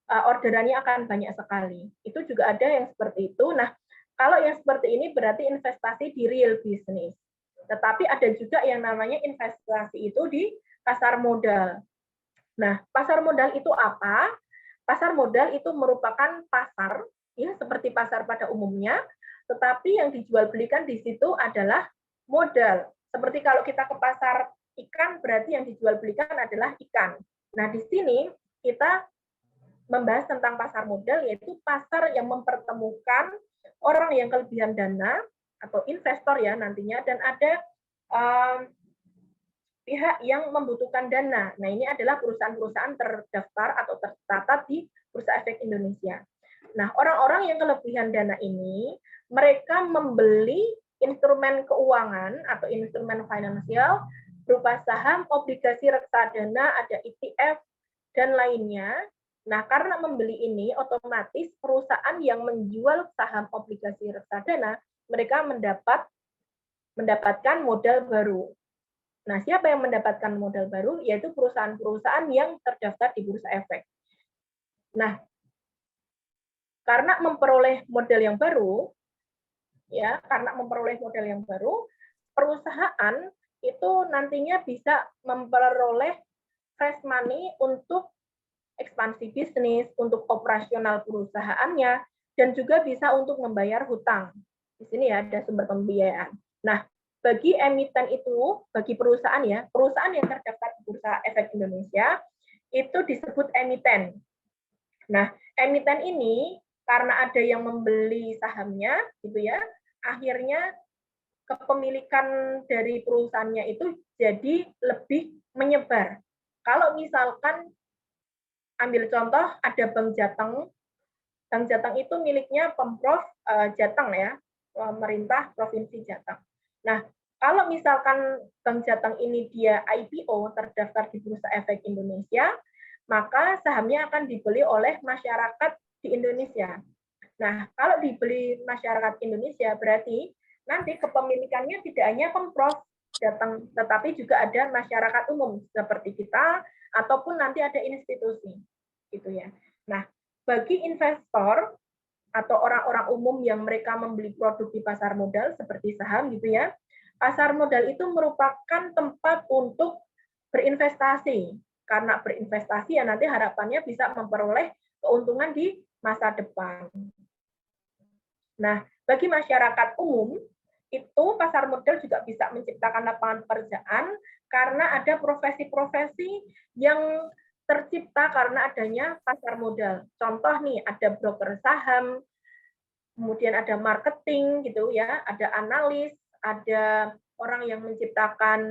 orderannya akan banyak sekali. Itu juga ada yang seperti itu. Nah, kalau yang seperti ini berarti investasi di real business. Tetapi ada juga yang namanya investasi itu di pasar modal. Nah, pasar modal itu apa? Pasar modal itu merupakan pasar, ya seperti pasar pada umumnya, tetapi yang dijual belikan di situ adalah modal. Seperti kalau kita ke pasar ikan, berarti yang dijual belikan adalah ikan. Nah, di sini kita membahas tentang pasar modal, yaitu pasar yang mempertemukan orang yang kelebihan dana atau investor ya nantinya, dan ada pihak yang membutuhkan dana. Nah, ini adalah perusahaan-perusahaan terdaftar atau tercatat di Bursa Efek Indonesia. Nah, orang-orang yang kelebihan dana ini, mereka membeli instrumen keuangan atau instrumen finansial berupa saham, obligasi reksadana, ada ETF, dan lainnya. Nah, karena membeli ini, otomatis perusahaan yang menjual saham, obligasi reksadana, mereka mendapatkan modal baru. Nah, siapa yang mendapatkan modal baru? Yaitu perusahaan-perusahaan yang terdaftar di Bursa Efek. Nah, karena memperoleh modal yang baru, perusahaan itu nantinya bisa memperoleh fresh money untuk ekspansi bisnis, untuk operasional perusahaannya, dan juga bisa untuk membayar hutang. Di sini ya ada sumber pembiayaan. Nah, bagi emiten itu, bagi perusahaan yang terdaftar di Bursa Efek Indonesia, itu disebut emiten. Nah, emiten ini karena ada yang membeli sahamnya, gitu ya, akhirnya kepemilikan dari perusahaannya itu jadi lebih menyebar. Kalau misalkan ambil contoh ada Bank Jateng. Bank Jateng itu miliknya Pemprov Jateng ya, pemerintah Provinsi Jateng. Nah, kalau misalkan Bank Jateng ini dia IPO terdaftar di Bursa Efek Indonesia, maka sahamnya akan dibeli oleh masyarakat di Indonesia. Nah, kalau dibeli masyarakat Indonesia berarti nanti kepemilikannya tidak hanya Pemprov Jateng, tetapi juga ada masyarakat umum seperti kita ataupun nanti ada institusi, gitu ya. Nah, bagi investor atau orang-orang umum yang mereka membeli produk di pasar modal seperti saham, gitu ya, pasar modal itu merupakan tempat untuk berinvestasi. Karena berinvestasi ya nanti harapannya bisa memperoleh keuntungan di masa depan. Nah, bagi masyarakat umum, itu pasar modal juga bisa menciptakan lapangan pekerjaan karena ada profesi-profesi yang tercipta karena adanya pasar modal. Contoh nih, ada broker saham, kemudian ada marketing gitu ya, ada analis, ada orang yang menciptakan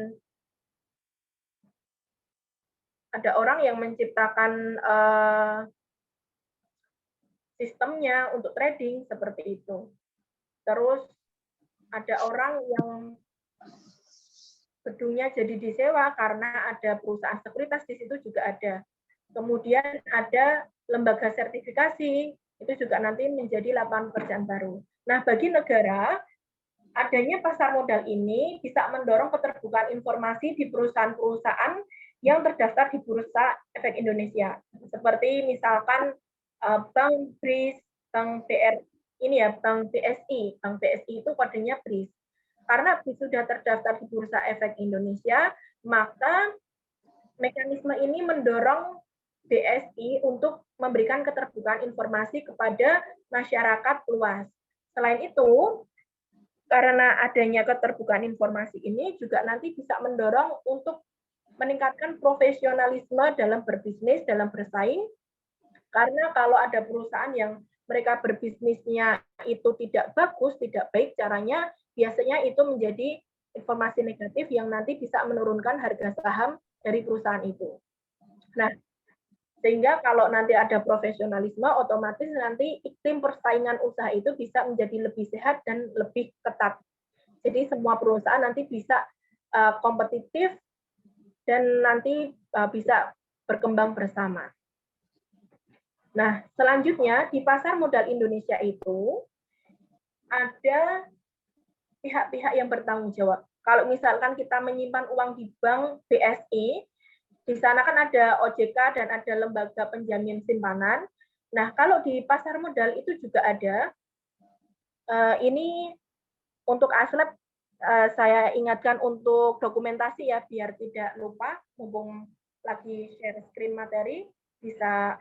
sistemnya untuk trading seperti itu. Terus ada orang yang gedungnya jadi disewa karena ada perusahaan sekuritas di situ juga ada. Kemudian ada lembaga sertifikasi, itu juga nanti menjadi lapangan pekerjaan baru. Nah, bagi negara, adanya pasar modal ini bisa mendorong keterbukaan informasi di perusahaan-perusahaan yang terdaftar di Bursa Efek Indonesia. Seperti misalkan Bank BRIS, Bank Bank BSI. Bank BSI itu kodenya BRIS. Karena sudah terdaftar di Bursa Efek Indonesia, maka mekanisme ini mendorong BSI untuk memberikan keterbukaan informasi kepada masyarakat luas. Selain itu, karena adanya keterbukaan informasi ini juga nanti bisa mendorong untuk meningkatkan profesionalisme dalam berbisnis, dalam bersaing, karena kalau ada perusahaan yang mereka berbisnisnya itu tidak bagus, tidak baik caranya, biasanya itu menjadi informasi negatif yang nanti bisa menurunkan harga saham dari perusahaan itu. Nah, sehingga kalau nanti ada profesionalisme, otomatis nanti iklim persaingan usaha itu bisa menjadi lebih sehat dan lebih ketat. Jadi semua perusahaan nanti bisa kompetitif dan nanti bisa berkembang bersama. Nah, selanjutnya di pasar modal Indonesia itu ada pihak-pihak yang bertanggung jawab. Kalau misalkan kita menyimpan uang di bank BSI, di sana kan ada OJK dan ada lembaga penjamin simpanan. Nah, kalau di pasar modal itu juga ada. Ini untuk aslep saya ingatkan untuk dokumentasi ya, biar tidak lupa. Mumpung lagi share screen materi, bisa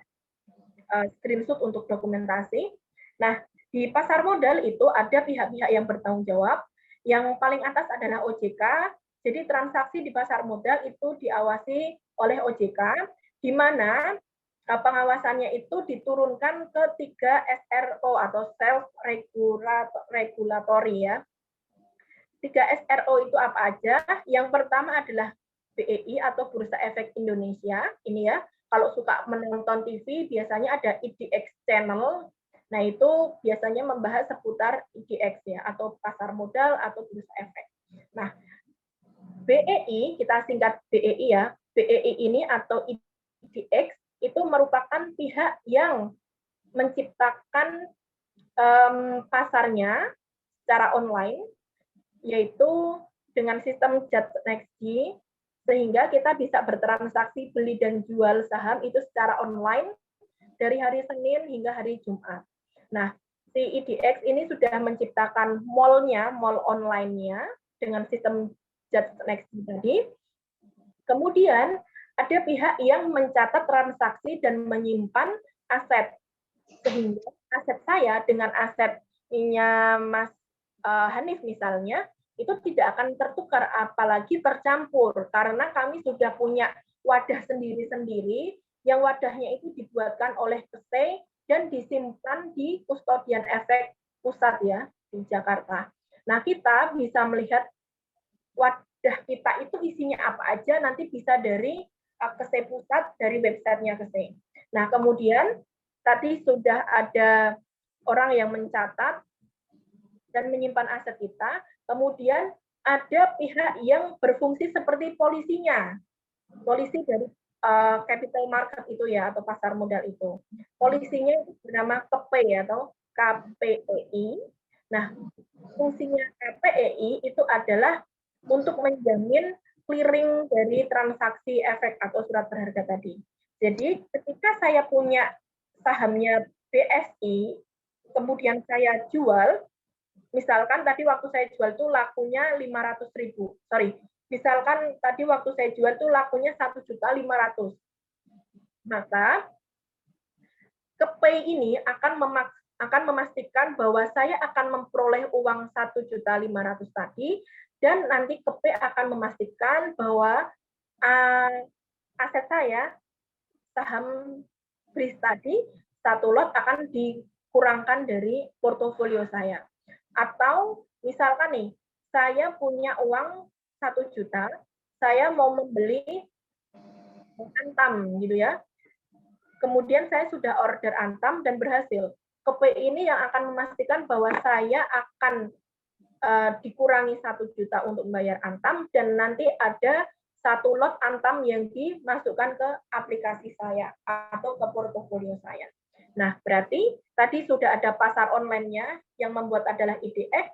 screenshot untuk dokumentasi. Nah, di pasar modal itu ada pihak-pihak yang bertanggung jawab. Yang paling atas adalah OJK. Jadi transaksi di pasar modal itu diawasi oleh OJK, di mana pengawasannya itu diturunkan ke 3 SRO atau self regulatory ya. 3 SRO itu apa aja? Yang pertama adalah BEI atau Bursa Efek Indonesia. Ini ya, kalau suka menonton TV biasanya ada IDX Channel. Nah, itu biasanya membahas seputar IDX ya, atau pasar modal atau bursa efek. Nah, BEI, kita singkat BEI ya, BEI ini atau IDX itu merupakan pihak yang menciptakan pasarnya secara online, yaitu dengan sistem JATNEXT, sehingga kita bisa bertransaksi beli dan jual saham itu secara online dari hari Senin hingga hari Jumat. Nah, si IDX ini sudah menciptakan mall-nya, mall online-nya dengan sistem JATNEXT tadi. Kemudian ada pihak yang mencatat transaksi dan menyimpan aset. Sehingga aset saya dengan asetnya Mas Hanif misalnya, itu tidak akan tertukar, apalagi tercampur, karena kami sudah punya wadah sendiri-sendiri, yang wadahnya itu dibuatkan oleh KSEI dan disimpan di Kustodian Efek Pusat ya, di Jakarta. Nah, kita bisa melihat wadah kita itu isinya apa aja, nanti bisa dari KSEI Pusat, dari websitenya KSEI. Nah, kemudian tadi sudah ada orang yang mencatat dan menyimpan aset kita, kemudian ada pihak yang berfungsi seperti polisinya, polisi dari capital market itu ya, atau pasar modal itu. Polisinya itu bernama KPEI atau KPEI. Nah, fungsinya KPEI itu adalah untuk menjamin clearing dari transaksi efek atau surat berharga tadi. Jadi ketika saya punya sahamnya BSI, kemudian saya jual, misalkan tadi waktu saya jual itu lakunya 500.000. Sorry, misalkan tadi waktu saya jual itu lakunya 1.500.000. Maka KPEI ini akan memastikan bahwa saya akan memperoleh uang 1.500.000 tadi, dan nanti KPEI akan memastikan bahwa aset saya, saham BRIS tadi, satu lot akan dikurangkan dari portofolio saya. Atau misalkan nih, saya punya uang 1 juta, saya mau membeli Antam gitu ya. Kemudian saya sudah order Antam dan berhasil. KPI ini yang akan memastikan bahwa saya akan dikurangi 1 juta untuk membayar Antam, dan nanti ada 1 lot Antam yang dimasukkan ke aplikasi saya atau ke portofolio saya. Nah, berarti tadi sudah ada pasar online-nya, yang membuat adalah IDX,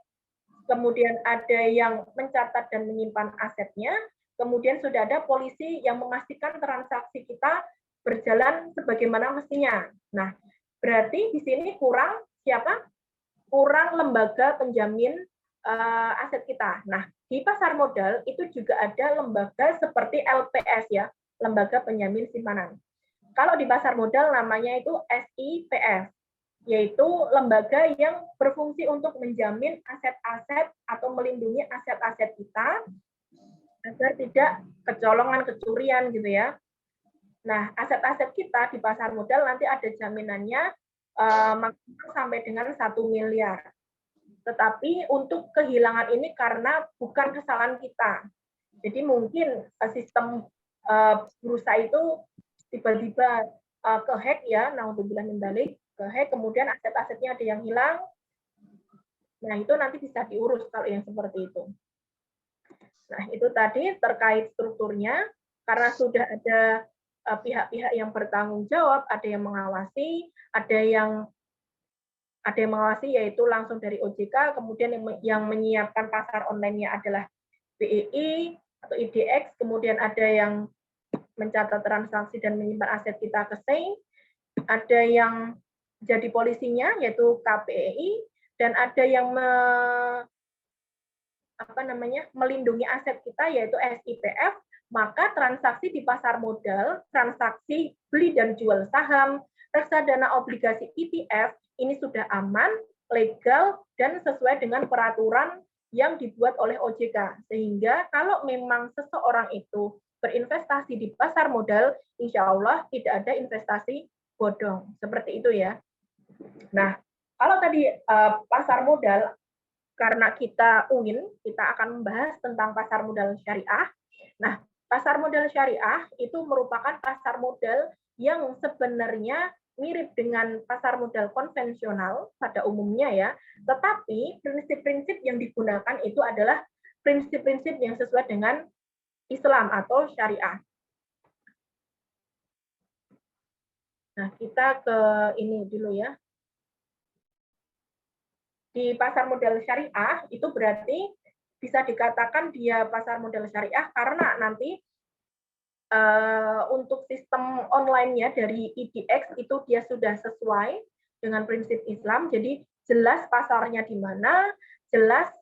kemudian ada yang mencatat dan menyimpan asetnya, kemudian sudah ada polisi yang memastikan transaksi kita berjalan sebagaimana mestinya. Nah, berarti di sini kurang siapa? Kurang lembaga penjamin aset kita. Nah, di pasar modal itu juga ada lembaga seperti LPS ya, lembaga penjamin simpanan. Kalau di pasar modal namanya itu SIPS, yaitu lembaga yang berfungsi untuk menjamin aset-aset atau melindungi aset-aset kita agar tidak kecolongan, kecurian gitu ya. Nah, aset-aset kita di pasar modal nanti ada jaminannya maksimal sampai dengan 1 miliar. Tetapi untuk kehilangan ini karena bukan kesalahan kita. Jadi mungkin sistem bursa itu tiba-tiba kehack ya, naudzubillah min dzalik, kehack, kemudian aset-asetnya ada yang hilang. Nah, itu nanti bisa diurus kalau yang seperti itu. Nah, itu tadi terkait strukturnya, karena sudah ada pihak-pihak yang bertanggung jawab, ada yang mengawasi, ada yang mengawasi yaitu langsung dari OJK, kemudian yang menyiapkan pasar online-nya adalah BEI atau IDX, kemudian ada yang mencatat transaksi dan menyimpan aset kita ke KSEI, ada yang jadi polisinya yaitu KPEI, dan ada yang melindungi aset kita yaitu SIPF. Maka transaksi di pasar modal, transaksi beli dan jual saham, reksadana obligasi ETF ini sudah aman, legal, dan sesuai dengan peraturan yang dibuat oleh OJK. Sehingga kalau memang seseorang itu berinvestasi di pasar modal, insya Allah tidak ada investasi bodong. Seperti itu ya. Nah, kalau tadi pasar modal, karena kita UIN, kita akan membahas tentang pasar modal syariah. Nah, pasar modal syariah itu merupakan pasar modal yang sebenarnya mirip dengan pasar modal konvensional pada umumnya ya, tetapi prinsip-prinsip yang digunakan itu adalah prinsip-prinsip yang sesuai dengan Islam atau syariah. Nah, kita ke ini dulu ya. Di pasar modal syariah itu berarti bisa dikatakan dia pasar modal syariah karena nanti untuk sistem online-nya dari IDX itu dia sudah sesuai dengan prinsip Islam, jadi jelas pasarnya di mana, jelas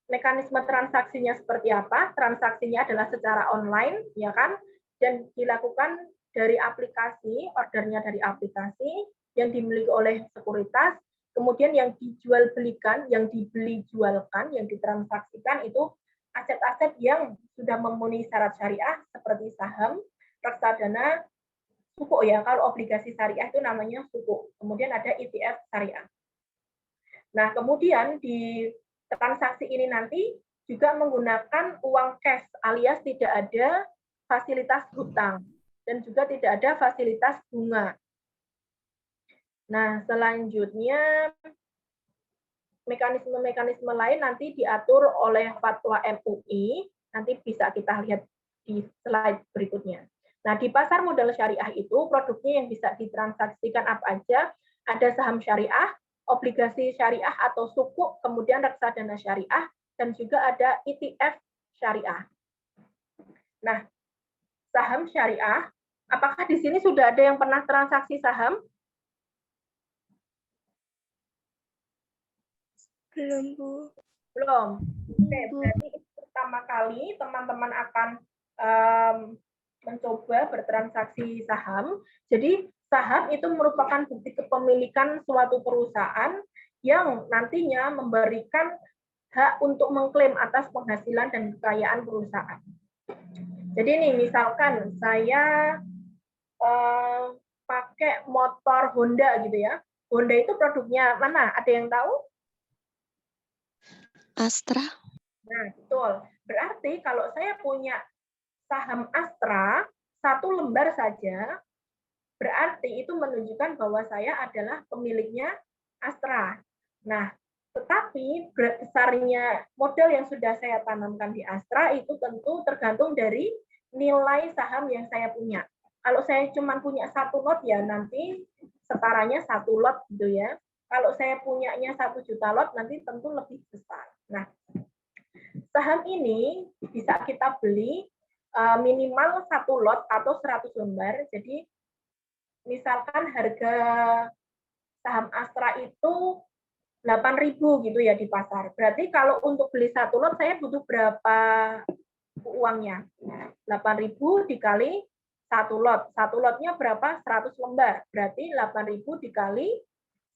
mekanisme transaksinya seperti apa, transaksinya adalah secara online, ya kan, dan dilakukan dari aplikasi, ordernya dari aplikasi yang dimiliki oleh sekuritas, kemudian yang dijual belikan, yang dibeli jualkan, yang ditransaksikan itu aset-aset yang sudah memenuhi syarat syariah seperti saham, reksadana, sukuk ya. Kalau obligasi syariah itu namanya sukuk. Kemudian ada ETF syariah. Nah, kemudian di transaksi ini nanti juga menggunakan uang cash alias tidak ada fasilitas hutang dan juga tidak ada fasilitas bunga. Nah, selanjutnya mekanisme-mekanisme lain nanti diatur oleh fatwa MUI, nanti bisa kita lihat di slide berikutnya. Nah, di pasar modal syariah itu produknya yang bisa ditransaksikan apa aja? Ada saham syariah, obligasi syariah atau sukuk, kemudian reksadana syariah, dan juga ada ETF syariah. Nah, saham syariah, apakah di sini sudah ada yang pernah transaksi saham? Belum, Bu. Belum. Oke, berarti pertama kali teman-teman akan mencoba bertransaksi saham. Jadi saham itu merupakan bukti kepemilikan suatu perusahaan yang nantinya memberikan hak untuk mengklaim atas penghasilan dan kekayaan perusahaan. Jadi nih, misalkan saya pakai motor Honda gitu ya. Honda itu produknya mana? Ada yang tahu? Astra. Nah, betul. Berarti kalau saya punya saham Astra, 1 lembar saja, berarti itu menunjukkan bahwa saya adalah pemiliknya Astra. Nah, tetapi besarnya modal yang sudah saya tanamkan di Astra itu tentu tergantung dari nilai saham yang saya punya. Kalau saya cuma punya 1 lot ya nanti setaranya 1 lot gitu ya. Kalau saya punyanya 1 juta lot nanti tentu lebih besar. Nah, saham ini bisa kita beli minimal 1 lot atau 100 lembar. Jadi misalkan harga saham Astra itu 8.000 gitu ya di pasar. Berarti kalau untuk beli 1 lot saya butuh berapa uangnya? 8.000 dikali 1 lot. 1 lotnya berapa? 100 lembar. Berarti 8.000 dikali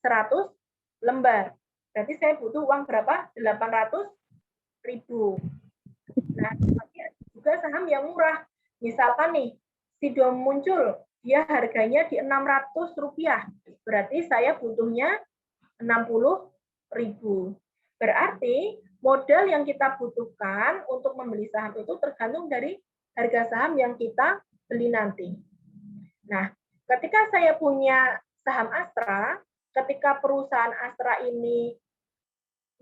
100 lembar. Berarti saya butuh uang berapa? 800.000. Nah, juga saham yang murah. Misalkan nih, Sido muncul, dia harganya di Rp600. Berarti saya butuhnya 60.000. Berarti modal yang kita butuhkan untuk membeli saham itu tergantung dari harga saham yang kita beli nanti. Nah, ketika saya punya saham Astra, ketika perusahaan Astra ini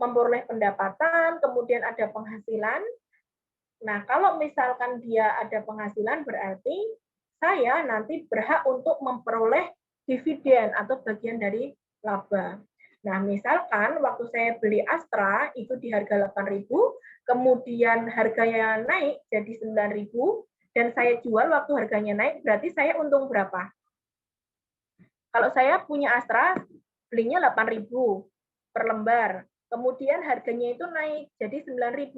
memperoleh pendapatan, kemudian ada penghasilan. Nah, kalau misalkan dia ada penghasilan, berarti saya nanti berhak untuk memperoleh dividen atau bagian dari laba. Nah, misalkan waktu saya beli Astra itu di harga 8.000, kemudian harganya naik jadi 9.000, dan saya jual waktu harganya naik, berarti saya untung berapa? Kalau saya punya Astra, belinya 8.000 per lembar. Kemudian harganya itu naik jadi 9.000.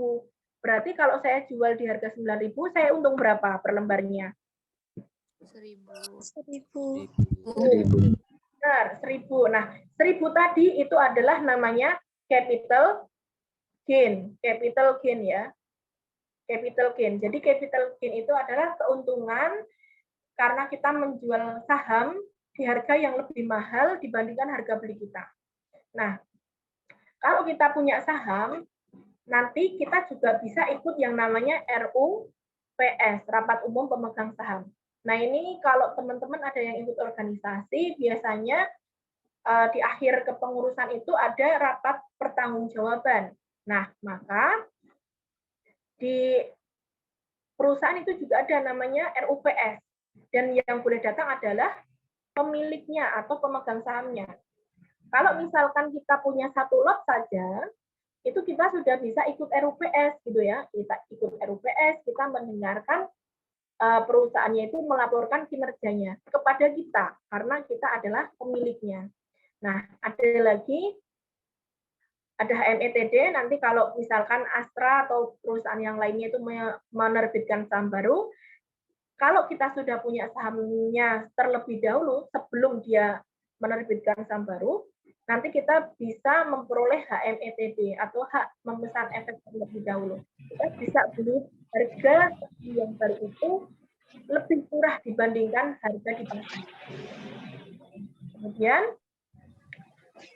Berarti kalau saya jual di harga 9.000, saya untung berapa per lembarnya? 1.000. Benar, 1.000. Nah, 1.000 tadi itu adalah namanya capital gain. Capital gain ya. Capital gain. Jadi capital gain itu adalah keuntungan karena kita menjual saham di harga yang lebih mahal dibandingkan harga beli kita. Nah, kalau kita punya saham, nanti kita juga bisa ikut yang namanya RUU RUPS, Rapat Umum Pemegang Saham. Nah, ini kalau teman-teman ada yang ikut organisasi, biasanya di akhir kepengurusan itu ada rapat pertanggungjawaban. Nah, maka di perusahaan itu juga ada namanya RUPS. Dan yang boleh datang adalah pemiliknya atau pemegang sahamnya. Kalau misalkan kita punya satu lot saja, itu kita sudah bisa ikut RUPS gitu ya. Kita ikut RUPS, kita mendengarkan perusahaannya itu melaporkan kinerjanya kepada kita karena kita adalah pemiliknya. Nah, ada lagi ada HMETD, nanti kalau misalkan Astra atau perusahaan yang lainnya itu menerbitkan saham baru, kalau kita sudah punya sahamnya terlebih dahulu sebelum dia menerbitkan saham baru, nanti kita bisa memperoleh HMETD atau hak memesan efek terlebih dahulu. Kita bisa beli harga yang baru itu lebih murah dibandingkan harga di pasar. Kemudian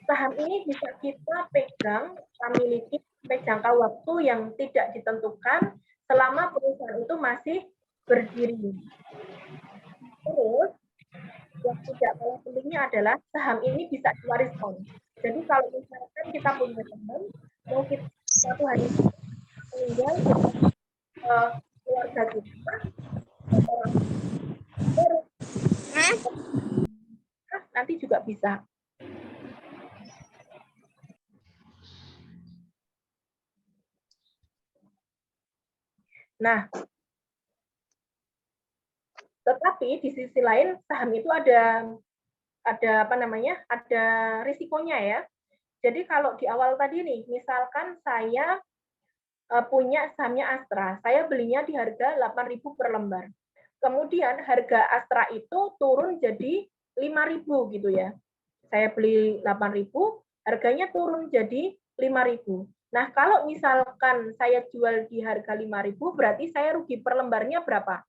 saham ini bisa kita pegang, kita miliki sampai jangka waktu yang tidak ditentukan selama perusahaan itu masih berdiri. Terus yang tidak kalah pentingnya adalah saham ini bisa diwariskan. Jadi kalau misalkan kita punya teman, mau kita suatu hari meninggal, keluarga kita, orang baru, nanti juga bisa. Nah, tetapi di sisi lain saham itu ada apa namanya? Ada risikonya ya. Jadi kalau di awal tadi nih, misalkan saya punya sahamnya Astra, saya belinya di harga 8.000 per lembar. Kemudian harga Astra itu turun jadi 5.000 gitu ya. Saya beli 8.000, harganya turun jadi 5.000. Nah, kalau misalkan saya jual di harga 5.000, berarti saya rugi per lembarnya berapa?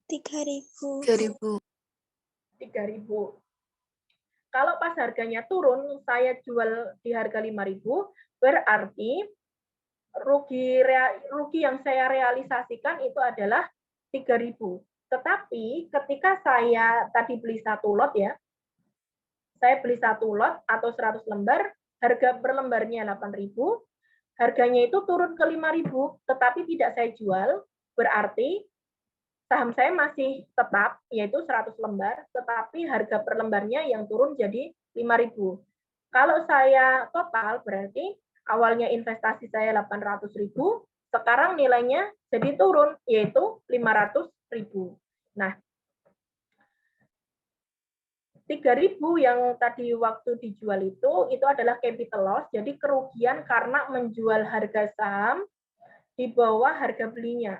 3.000. 3.000. Kalau pas harganya turun, saya jual di harga 5.000, berarti rugi yang saya realisasikan itu adalah 3.000. Tetapi ketika saya tadi beli satu lot ya, saya beli satu lot atau 100 lembar, harga per lembarnya 8.000, harganya itu turun ke 5.000, tetapi tidak saya jual, berarti saham saya masih tetap, yaitu 100 lembar, tetapi harga per lembarnya yang turun jadi 5.000. Kalau saya total, berarti awalnya investasi saya 800.000, sekarang nilainya jadi turun, yaitu 500.000. Nah, 3.000 yang tadi waktu dijual itu adalah capital loss, jadi kerugian karena menjual harga saham di bawah harga belinya.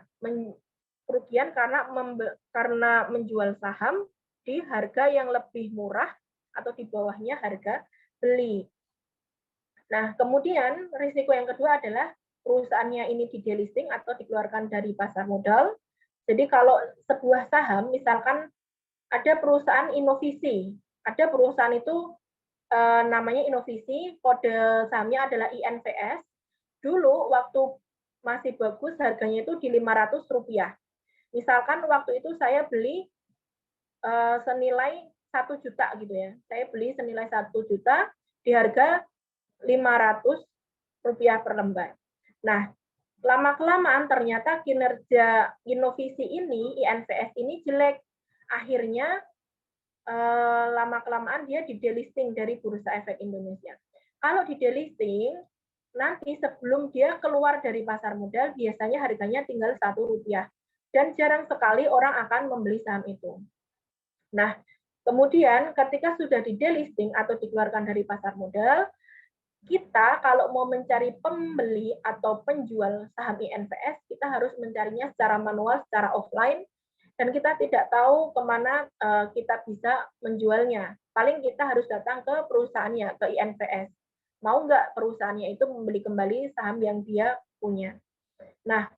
Kerugian karena menjual saham di harga yang lebih murah atau di bawahnya harga beli. Nah, kemudian risiko yang kedua adalah perusahaannya ini di delisting atau dikeluarkan dari pasar modal. Jadi kalau sebuah saham, misalkan ada perusahaan inovasi, ada perusahaan itu namanya inovasi, kode sahamnya adalah INVS. Dulu waktu masih bagus harganya itu di Rp500. Misalkan waktu itu saya beli senilai 1 juta gitu ya. Saya beli senilai 1 juta di harga Rp500 per lembar. Nah, lama-kelamaan ternyata kinerja inovasi ini, INVS ini jelek. Akhirnya lama-kelamaan dia di delisting dari Bursa Efek Indonesia. Kalau di delisting, nanti sebelum dia keluar dari pasar modal, biasanya harganya tinggal Rp1. Dan jarang sekali orang akan membeli saham itu. Nah, kemudian ketika sudah di delisting atau dikeluarkan dari pasar modal, kita kalau mau mencari pembeli atau penjual saham INVS, kita harus mencarinya secara manual, secara offline, dan kita tidak tahu kemana kita bisa menjualnya. Paling kita harus datang ke perusahaannya, ke INVS. Mau nggak perusahaannya itu membeli kembali saham yang dia punya. Nah,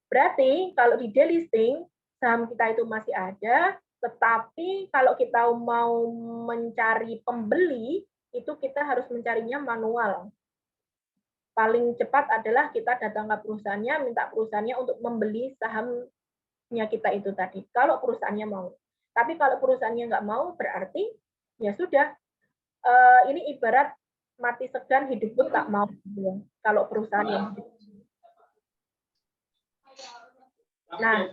berarti kalau di delisting, saham kita itu masih ada, tetapi kalau kita mau mencari pembeli, itu kita harus mencarinya manual. paling cepat adalah kita datang ke perusahaannya, minta perusahaannya untuk membeli sahamnya kita itu tadi. Kalau perusahaannya mau. Tapi kalau perusahaannya nggak mau, berarti ya sudah. Ini ibarat mati segan, hidup pun tak mau. Kalau perusahaan yang nah,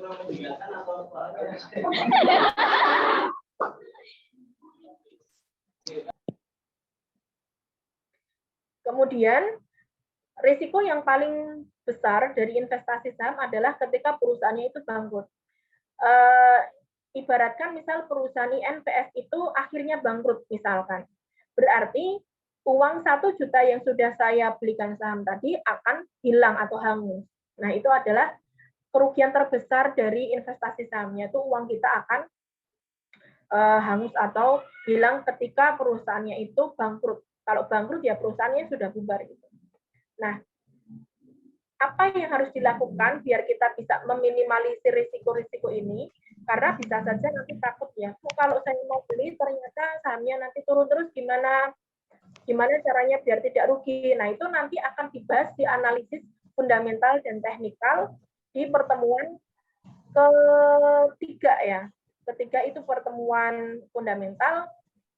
kemudian risiko yang paling besar dari investasi saham adalah ketika perusahaannya itu bangkrut. Ibaratkan misal perusahaan INPS itu akhirnya bangkrut misalkan. Berarti uang 1 juta yang sudah saya belikan saham tadi akan hilang atau hangus. Nah, itu adalah kerugian terbesar dari investasi sahamnya, itu uang kita akan hangus atau hilang ketika perusahaannya itu bangkrut. Kalau bangkrut ya perusahaannya sudah bubar gitu. Nah, apa yang harus dilakukan biar kita bisa meminimalisir risiko-risiko ini? Karena bisa saja nanti takut ya, kalau saya mau beli ternyata sahamnya nanti turun terus gimana caranya biar tidak rugi. Nah, itu nanti akan dibahas di analisis fundamental dan teknikal di pertemuan ketiga ya. Ketiga itu pertemuan fundamental,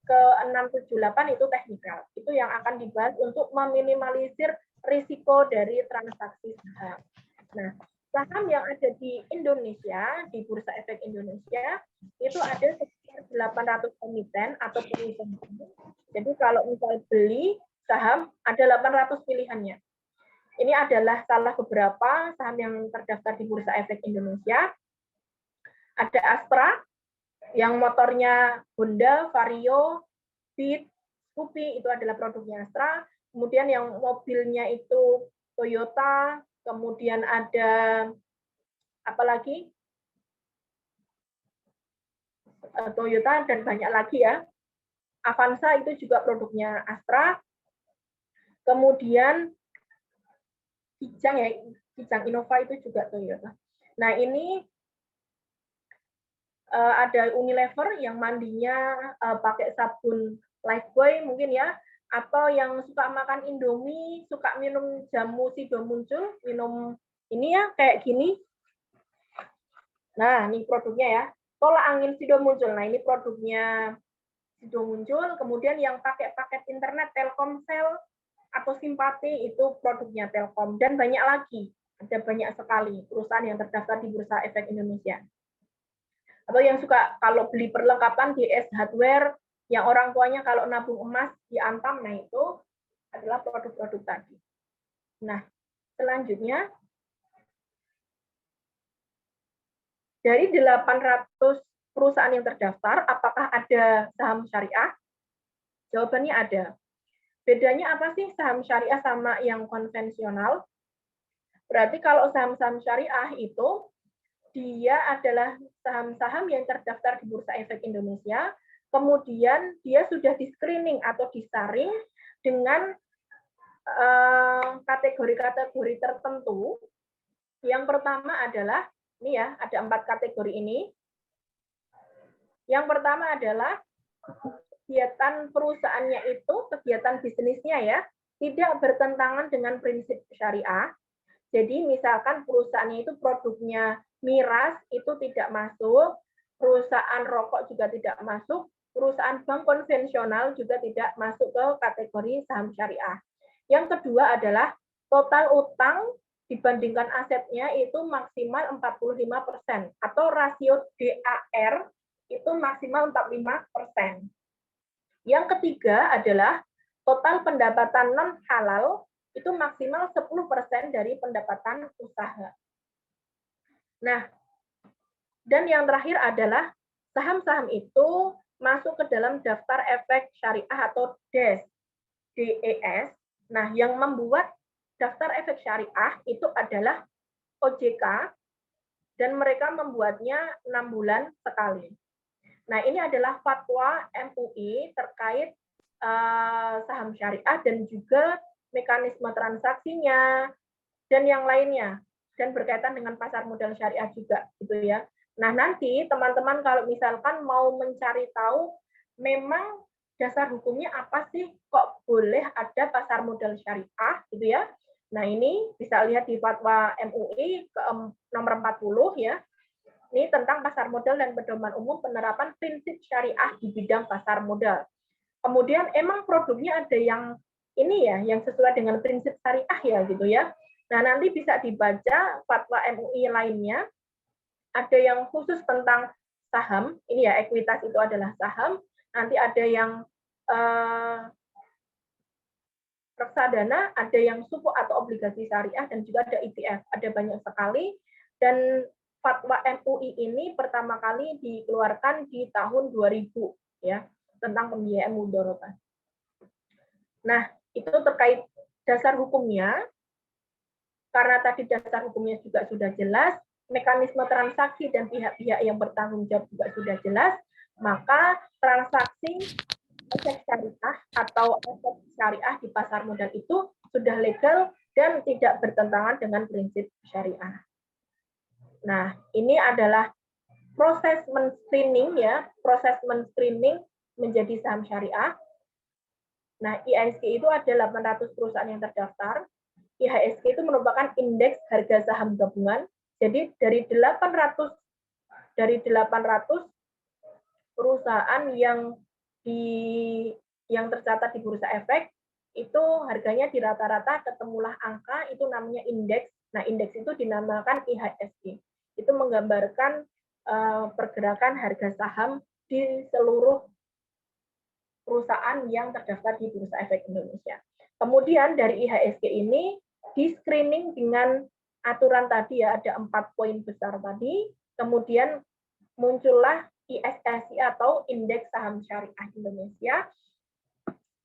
ke-6, 7, 8 itu teknikal. Itu yang akan dibahas untuk meminimalisir risiko dari transaksi saham. Nah, saham yang ada di Indonesia, di Bursa Efek Indonesia, itu ada sekitar 800 emiten atau perusahaan. Jadi kalau misal beli saham, ada 800 pilihannya. Ini adalah salah beberapa saham yang terdaftar di Bursa Efek Indonesia. Ada Astra, yang motornya Honda, Vario, Beat, Scoopy, itu adalah produknya Astra. Kemudian yang mobilnya itu Toyota, kemudian ada apa lagi? Toyota dan banyak lagi ya. Avanza itu juga produknya Astra. Kemudian Kijang ya, Kijang Innova itu juga Toyota. Nah, ini ada Unilever yang mandinya pakai sabun Lifebuoy mungkin ya, atau yang suka makan Indomie, suka minum jamu Sido Muncul, minum ini ya kayak gini. Nah, ini produknya ya. Tolak angin Sido Muncul. Nah, ini produknya Sido Muncul. Kemudian yang pakai paket internet Telkomsel atau Simpati itu produknya Telkom, dan banyak lagi. Ada banyak sekali perusahaan yang terdaftar di Bursa Efek Indonesia. Atau yang suka kalau beli perlengkapan DS hardware, yang orang tuanya kalau nabung emas di Antam, nah itu adalah produk-produk tadi. Nah, selanjutnya dari 800 perusahaan yang terdaftar, apakah ada saham syariah? Jawabannya ada. Bedanya apa sih saham syariah sama yang konvensional? Berarti kalau saham-saham syariah itu dia adalah saham-saham yang terdaftar di Bursa Efek Indonesia, kemudian dia sudah di-screening atau disaring dengan kategori-kategori tertentu. Yang pertama adalah, ini ya, ada 4 kategori ini. Yang pertama adalah kegiatan perusahaannya itu, kegiatan bisnisnya ya, tidak bertentangan dengan prinsip syariah. Jadi misalkan perusahaannya itu produknya miras itu tidak masuk, perusahaan rokok juga tidak masuk, perusahaan bank konvensional juga tidak masuk ke kategori saham syariah. Yang kedua adalah total utang dibandingkan asetnya itu maksimal 45% atau rasio DAR itu maksimal 45%. Yang ketiga adalah total pendapatan non halal itu maksimal 10% dari pendapatan usaha. Nah, dan yang terakhir adalah saham-saham itu masuk ke dalam daftar efek syariah atau DES. Nah, yang membuat daftar efek syariah itu adalah OJK dan mereka membuatnya 6 bulan sekali. Nah, ini adalah fatwa MUI terkait saham syariah dan juga mekanisme transaksinya dan yang lainnya, dan berkaitan dengan pasar modal syariah juga gitu ya. Nah, nanti teman-teman kalau misalkan mau mencari tahu memang dasar hukumnya apa sih kok boleh ada pasar modal syariah gitu ya, Nah, ini bisa lihat di Fatwa MUI nomor 40 ya. Ini tentang pasar modal dan pedoman umum penerapan prinsip syariah di bidang pasar modal. Kemudian emang produknya ada yang ini ya, yang sesuai dengan prinsip syariah ya gitu ya. Nah, nanti bisa dibaca Fatwa MUI lainnya. Ada yang khusus tentang saham, ini ya ekuitas itu adalah saham. Nanti ada yang reksadana, ada yang sukuk atau obligasi syariah, dan juga ada ETF. Ada banyak sekali. Dan Fatwa MUI ini pertama kali dikeluarkan di tahun 2000 ya, tentang pembiayaan mudharabah. Nah, itu terkait dasar hukumnya. Karena tadi dasar hukumnya juga sudah jelas, mekanisme transaksi dan pihak-pihak yang bertanggung jawab juga sudah jelas, maka transaksi aset syariah atau aset syariah di pasar modal itu sudah legal dan tidak bertentangan dengan prinsip syariah. Nah, ini adalah proses men-screening ya, proses men-screening menjadi saham syariah. Nah, IHSG itu ada 800 perusahaan yang terdaftar. IHSG itu merupakan indeks harga saham gabungan. Jadi dari 800 perusahaan yang tercatat di Bursa Efek itu harganya di rata-rata ketemulah angka itu namanya indeks. Nah, indeks itu dinamakan IHSG. Itu menggambarkan pergerakan harga saham di seluruh perusahaan yang terdaftar di Bursa Efek Indonesia. Kemudian dari IHSG ini di screening dengan aturan tadi ya, ada 4 poin besar tadi, kemudian muncullah ISSI atau Indeks Saham Syariah Indonesia.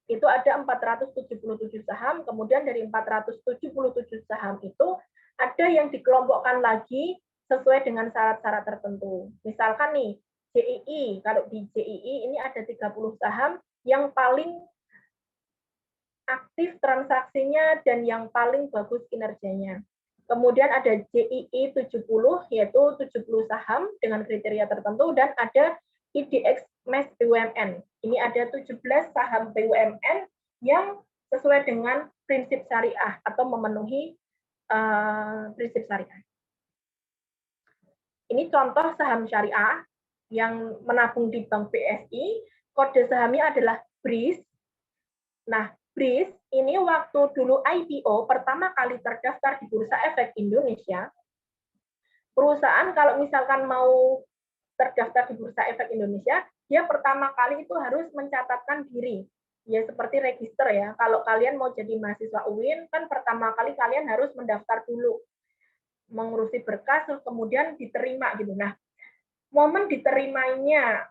Itu ada 477 saham, kemudian dari 477 saham itu ada yang dikelompokkan lagi sesuai dengan syarat-syarat tertentu. Misalkan nih, JII, kalau di JII ini ada 30 saham yang paling aktif transaksinya dan yang paling bagus kinerjanya. Kemudian ada JII 70, yaitu 70 saham dengan kriteria tertentu, dan ada IDX MES BUMN. Ini ada 17 saham BUMN yang sesuai dengan prinsip syariah atau memenuhi prinsip syariah. Ini contoh saham syariah yang menabung di Bank BSI. Kode sahamnya adalah BRIS. Nah, BRIS ini waktu dulu IPO pertama kali terdaftar di Bursa Efek Indonesia. Perusahaan kalau misalkan mau terdaftar di Bursa Efek Indonesia, dia pertama kali itu harus mencatatkan diri. Ya seperti register ya. Kalau kalian mau jadi mahasiswa UIN, kan pertama kali kalian harus mendaftar dulu. Mengurusi berkas, terus kemudian diterima gitu. Nah, momen diterimanya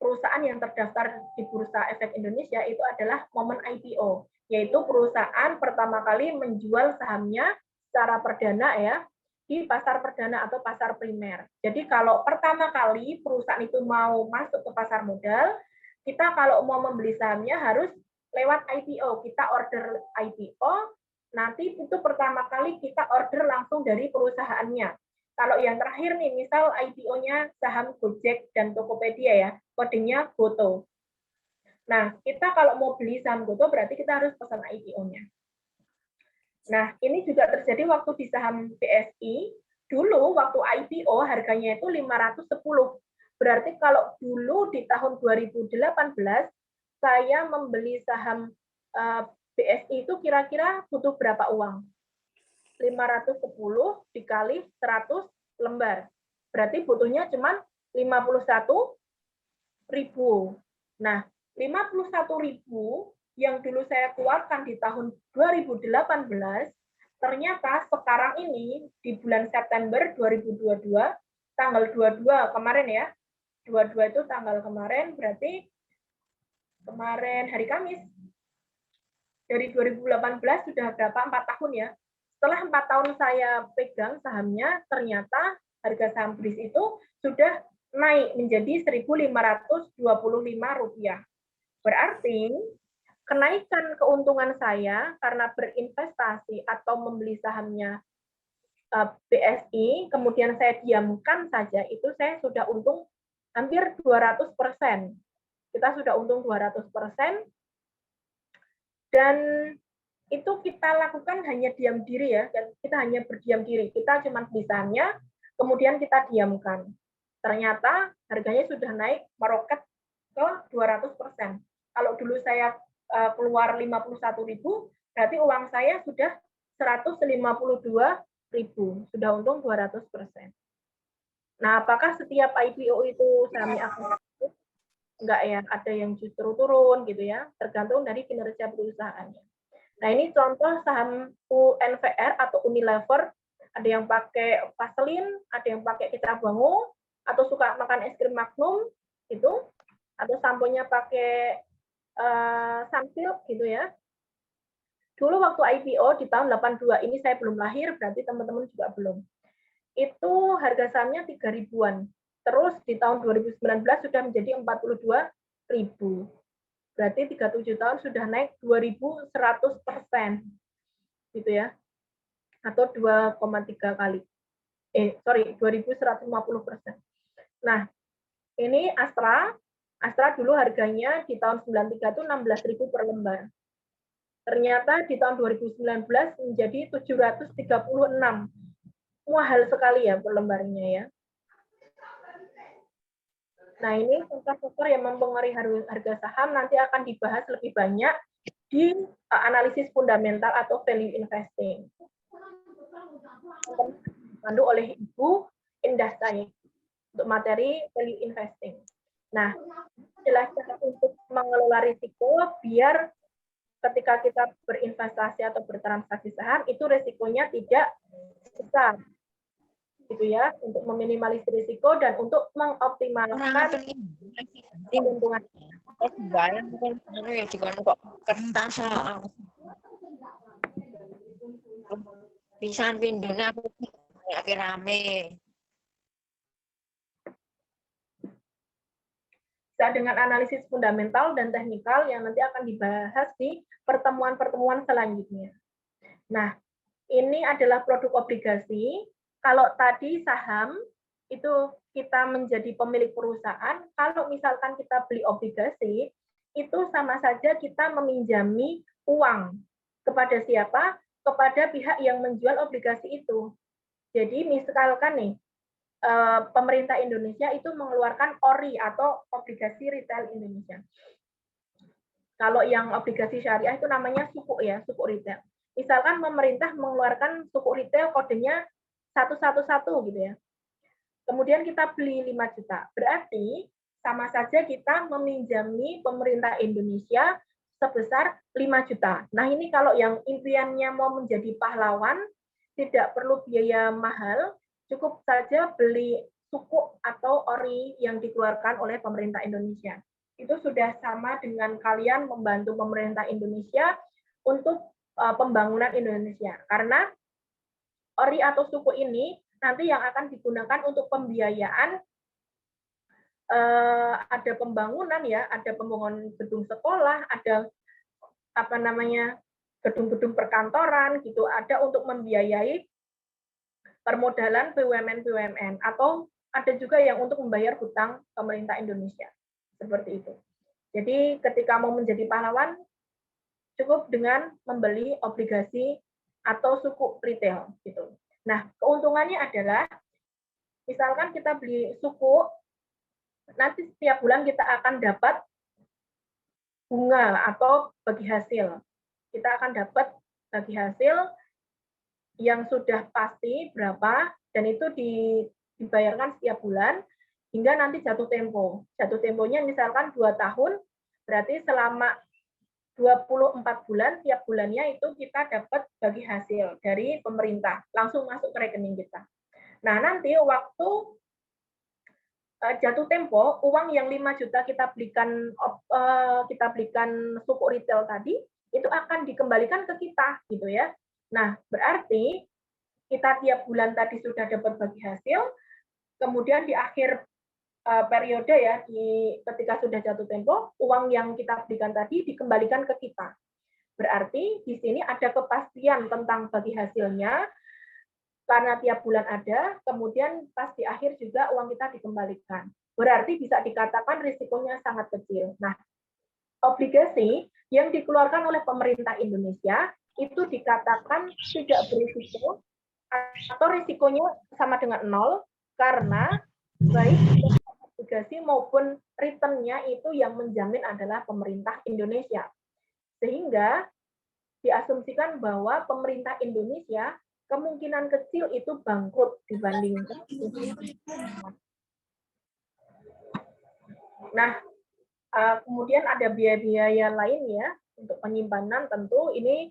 perusahaan yang terdaftar di Bursa Efek Indonesia itu adalah momen IPO, yaitu perusahaan pertama kali menjual sahamnya secara perdana ya di pasar perdana atau pasar primer. Jadi kalau pertama kali perusahaan itu mau masuk ke pasar modal, kita kalau mau membeli sahamnya harus lewat IPO. Kita order IPO, nanti itu pertama kali kita order langsung dari perusahaannya. Kalau yang terakhir nih, misal IPO-nya saham Gojek dan Tokopedia ya, kodenya GOTO. Nah, kita kalau mau beli saham GOTO berarti kita harus pesan IPO-nya. Nah, ini juga terjadi waktu di saham BSI. Dulu waktu IPO harganya itu 510. Berarti kalau dulu di tahun 2018 saya membeli saham BSI itu kira-kira butuh berapa uang? 510 dikali 100 lembar. Berarti butuhnya cuma 51.000. Nah, 51.000 yang dulu saya keluarkan di tahun 2018, ternyata sekarang ini di bulan September 2022, tanggal 22 kemarin ya, 22 itu tanggal kemarin, berarti kemarin hari Kamis, dari 2018 sudah berapa? 4 tahun ya. Setelah 4 tahun saya pegang sahamnya, ternyata harga saham BRIS itu sudah naik menjadi Rp1.525. Berarti kenaikan keuntungan saya karena berinvestasi atau membeli sahamnya BSI, kemudian saya diamkan saja, itu saya sudah untung hampir 200%. Kita sudah untung 200%. Dan itu kita lakukan hanya diam diri ya, kita hanya berdiam diri. Kita cuma beli sahamnya, kemudian kita diamkan. Ternyata harganya sudah naik meroket ke 200%. Kalau dulu saya keluar 51.000, berarti uang saya sudah 152.000, sudah untung 200%. Nah, apakah setiap IPO itu sahamnya akan naik? Enggak ya, ada yang justru turun gitu ya, tergantung dari kinerja perusahaannya. Nah, ini contoh saham UNVR atau Unilever, ada yang pakai Vaseline, ada yang pakai Citra Bangu, atau suka makan es krim Magnum, gitu, atau samponya pakai Sunsilk gitu ya. Dulu waktu IPO di tahun 82, ini saya belum lahir, berarti teman-teman juga belum. Itu harga sahamnya 3 ribuan. Terus di tahun 2019 sudah menjadi 42.000. Berarti 37 tahun sudah naik 2.100%. Gitu ya. Atau 2,3 kali. 2.150%. Nah, ini Astra. Astra dulu harganya di tahun 93 itu 16.000 per lembar. Ternyata di tahun 2019 menjadi 736. Mahal sekali ya per lembarnya ya. Nah, ini faktor-faktor yang mempengaruhi harga saham nanti akan dibahas lebih banyak di analisis fundamental atau value investing. Dipandu oleh Ibu Indah Said untuk materi value investing. Nah, jelaskan untuk mengelola risiko biar ketika kita berinvestasi atau bertransaksi saham itu risikonya tidak besar. Gitu ya, untuk meminimalisir risiko dan untuk mengoptimalkan keuntungan. Pisan pinduna aku rame. Dengan analisis fundamental dan teknikal yang nanti akan dibahas di pertemuan-pertemuan selanjutnya. Nah, ini adalah produk obligasi. Kalau tadi saham, itu kita menjadi pemilik perusahaan. Kalau misalkan kita beli obligasi, itu sama saja kita meminjami uang. Kepada siapa? Kepada pihak yang menjual obligasi itu. Jadi misalkan nih, pemerintah Indonesia itu mengeluarkan ORI atau obligasi retail Indonesia. Kalau yang obligasi syariah itu namanya sukuk ya, sukuk retail. Misalkan pemerintah mengeluarkan sukuk retail kodenya 111 gitu ya. Kemudian kita beli 5 juta. Berarti sama saja kita meminjami pemerintah Indonesia sebesar 5 juta. Nah, ini kalau yang impiannya mau menjadi pahlawan, tidak perlu biaya mahal, cukup saja beli sukuk atau ORI yang dikeluarkan oleh pemerintah Indonesia. Itu sudah sama dengan kalian membantu pemerintah Indonesia untuk pembangunan Indonesia. Karena ORI atau suku ini nanti yang akan digunakan untuk pembiayaan, ada pembangunan ya, ada pembangunan gedung sekolah, ada gedung-gedung perkantoran gitu, ada untuk membiayai permodalan BUMN atau ada juga yang untuk membayar hutang pemerintah Indonesia. Seperti itu. Jadi ketika mau menjadi pahlawan, cukup dengan membeli obligasi atau suku retail gitu. Nah, keuntungannya adalah misalkan kita beli suku, nanti setiap bulan kita akan dapat bunga atau bagi hasil. Kita akan dapat bagi hasil yang sudah pasti berapa, dan itu dibayarkan setiap bulan hingga nanti jatuh tempo. Jatuh temponya misalkan 2 tahun, berarti selama 24 bulan, tiap bulannya itu kita dapat bagi hasil dari pemerintah, langsung masuk ke rekening kita. Nah, nanti waktu jatuh tempo, uang yang 5 juta kita belikan suku retail tadi, itu akan dikembalikan ke kita, gitu ya. Nah, berarti kita tiap bulan tadi sudah dapat bagi hasil, kemudian di akhir periode ya, ketika sudah jatuh tempo, uang yang kita berikan tadi dikembalikan ke kita. Berarti di sini ada kepastian tentang bagi hasilnya, karena tiap bulan ada, kemudian pas di akhir juga uang kita dikembalikan. Berarti bisa dikatakan risikonya sangat kecil. Nah, obligasi yang dikeluarkan oleh pemerintah Indonesia itu dikatakan tidak berisiko atau risikonya sama dengan 0 karena baik obligasi maupun return-nya itu yang menjamin adalah pemerintah Indonesia. Sehingga diasumsikan bahwa pemerintah Indonesia kemungkinan kecil itu bangkrut dibandingkan. Nah, kemudian ada biaya-biaya lain ya untuk penyimpanan, tentu ini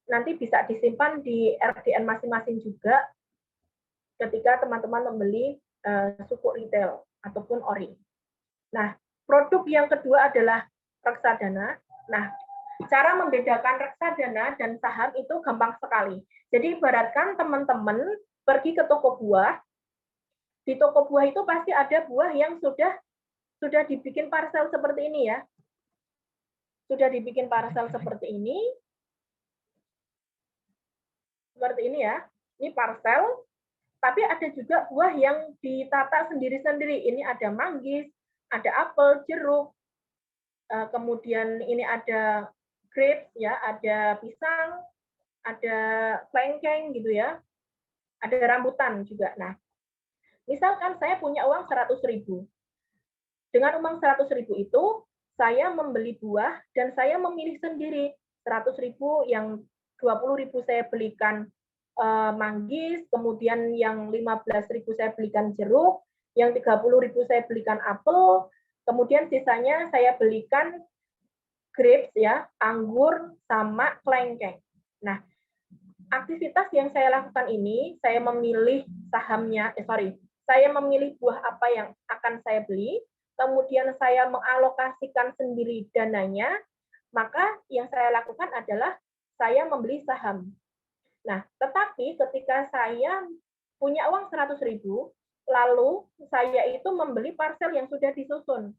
nanti bisa disimpan di RDN masing-masing juga ketika teman-teman membeli sukuk retail ataupun ori. Nah, produk yang kedua adalah reksadana. Nah, cara membedakan reksadana dan saham itu gampang sekali. Jadi ibaratkan teman-teman pergi ke toko buah, di toko buah itu pasti ada buah yang sudah dibikin parcel seperti ini ya. Sudah dibikin parcel seperti ini. Seperti ini ya. Ini parcel, tapi ada juga buah yang ditata sendiri-sendiri. Ini ada manggis, ada apel, jeruk, kemudian ini ada grapes ya, ada pisang, ada klengkeng gitu ya, ada rambutan juga. Nah, misalkan saya punya uang 100.000. Dengan uang 100.000 itu saya membeli buah dan saya memilih sendiri 100.000, yang 20.000 saya belikan manggis, kemudian yang 15.000 saya belikan jeruk, yang 30.000 saya belikan apel, kemudian sisanya saya belikan grapes ya, anggur sama klengkeng. Nah, aktivitas yang saya lakukan ini, saya memilih sahamnya, saya memilih buah apa yang akan saya beli, kemudian saya mengalokasikan sendiri dananya, maka yang saya lakukan adalah saya membeli saham. Nah, tetapi ketika saya punya uang 100.000, lalu saya itu membeli parcel yang sudah disusun,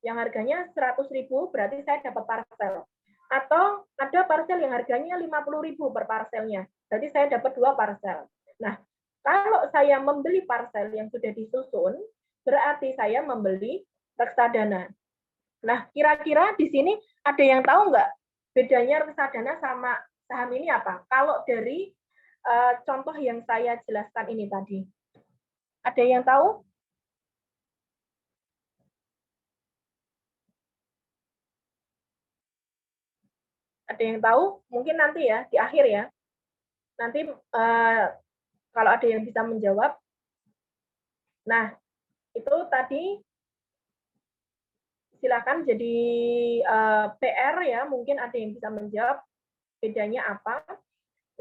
yang harganya 100.000, berarti saya dapat parcel. Atau ada parcel yang harganya 50.000 per parcelnya, berarti saya dapat 2 parcel. Nah, kalau saya membeli parcel yang sudah disusun, berarti saya membeli reksadana. Nah, kira-kira di sini ada yang tahu nggak bedanya reksadana sama saham ini apa? Kalau dari contoh yang saya jelaskan ini tadi. Ada yang tahu? Ada yang tahu? Mungkin nanti ya, di akhir ya. Nanti kalau ada yang bisa menjawab. Nah, itu tadi silakan jadi PR ya, mungkin ada yang bisa menjawab bedanya apa.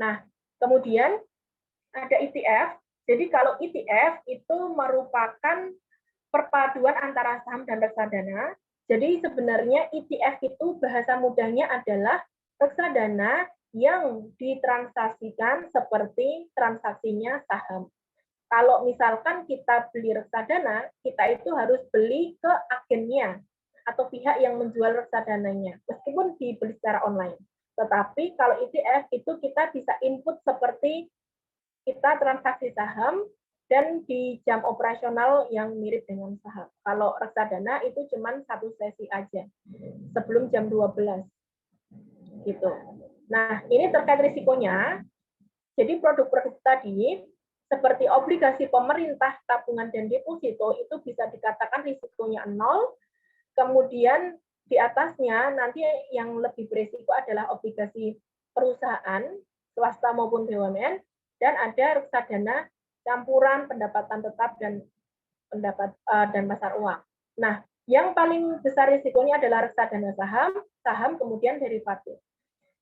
Nah, kemudian ada ETF. Jadi kalau ETF itu merupakan perpaduan antara saham dan reksadana. Jadi sebenarnya ETF itu bahasa mudahnya adalah reksadana yang ditransaksikan seperti transaksinya saham. Kalau misalkan kita beli reksadana, kita itu harus beli ke agennya atau pihak yang menjual reksadananya, meskipun dibeli secara online. Tetapi kalau ETF itu kita bisa input seperti kita transaksi saham dan di jam operasional yang mirip dengan saham. Kalau reksadana itu cuma 1 sesi aja sebelum jam 12. Gitu. Nah, ini terkait risikonya. Jadi produk-produk tadi seperti obligasi pemerintah, tabungan dan deposito itu bisa dikatakan risikonya 0. Kemudian di atasnya nanti yang lebih berisiko adalah obligasi perusahaan, swasta maupun BUMN, dan ada reksadana campuran pendapatan tetap dan pasar uang. Nah, yang paling besar risikonya adalah reksadana saham kemudian derivatif.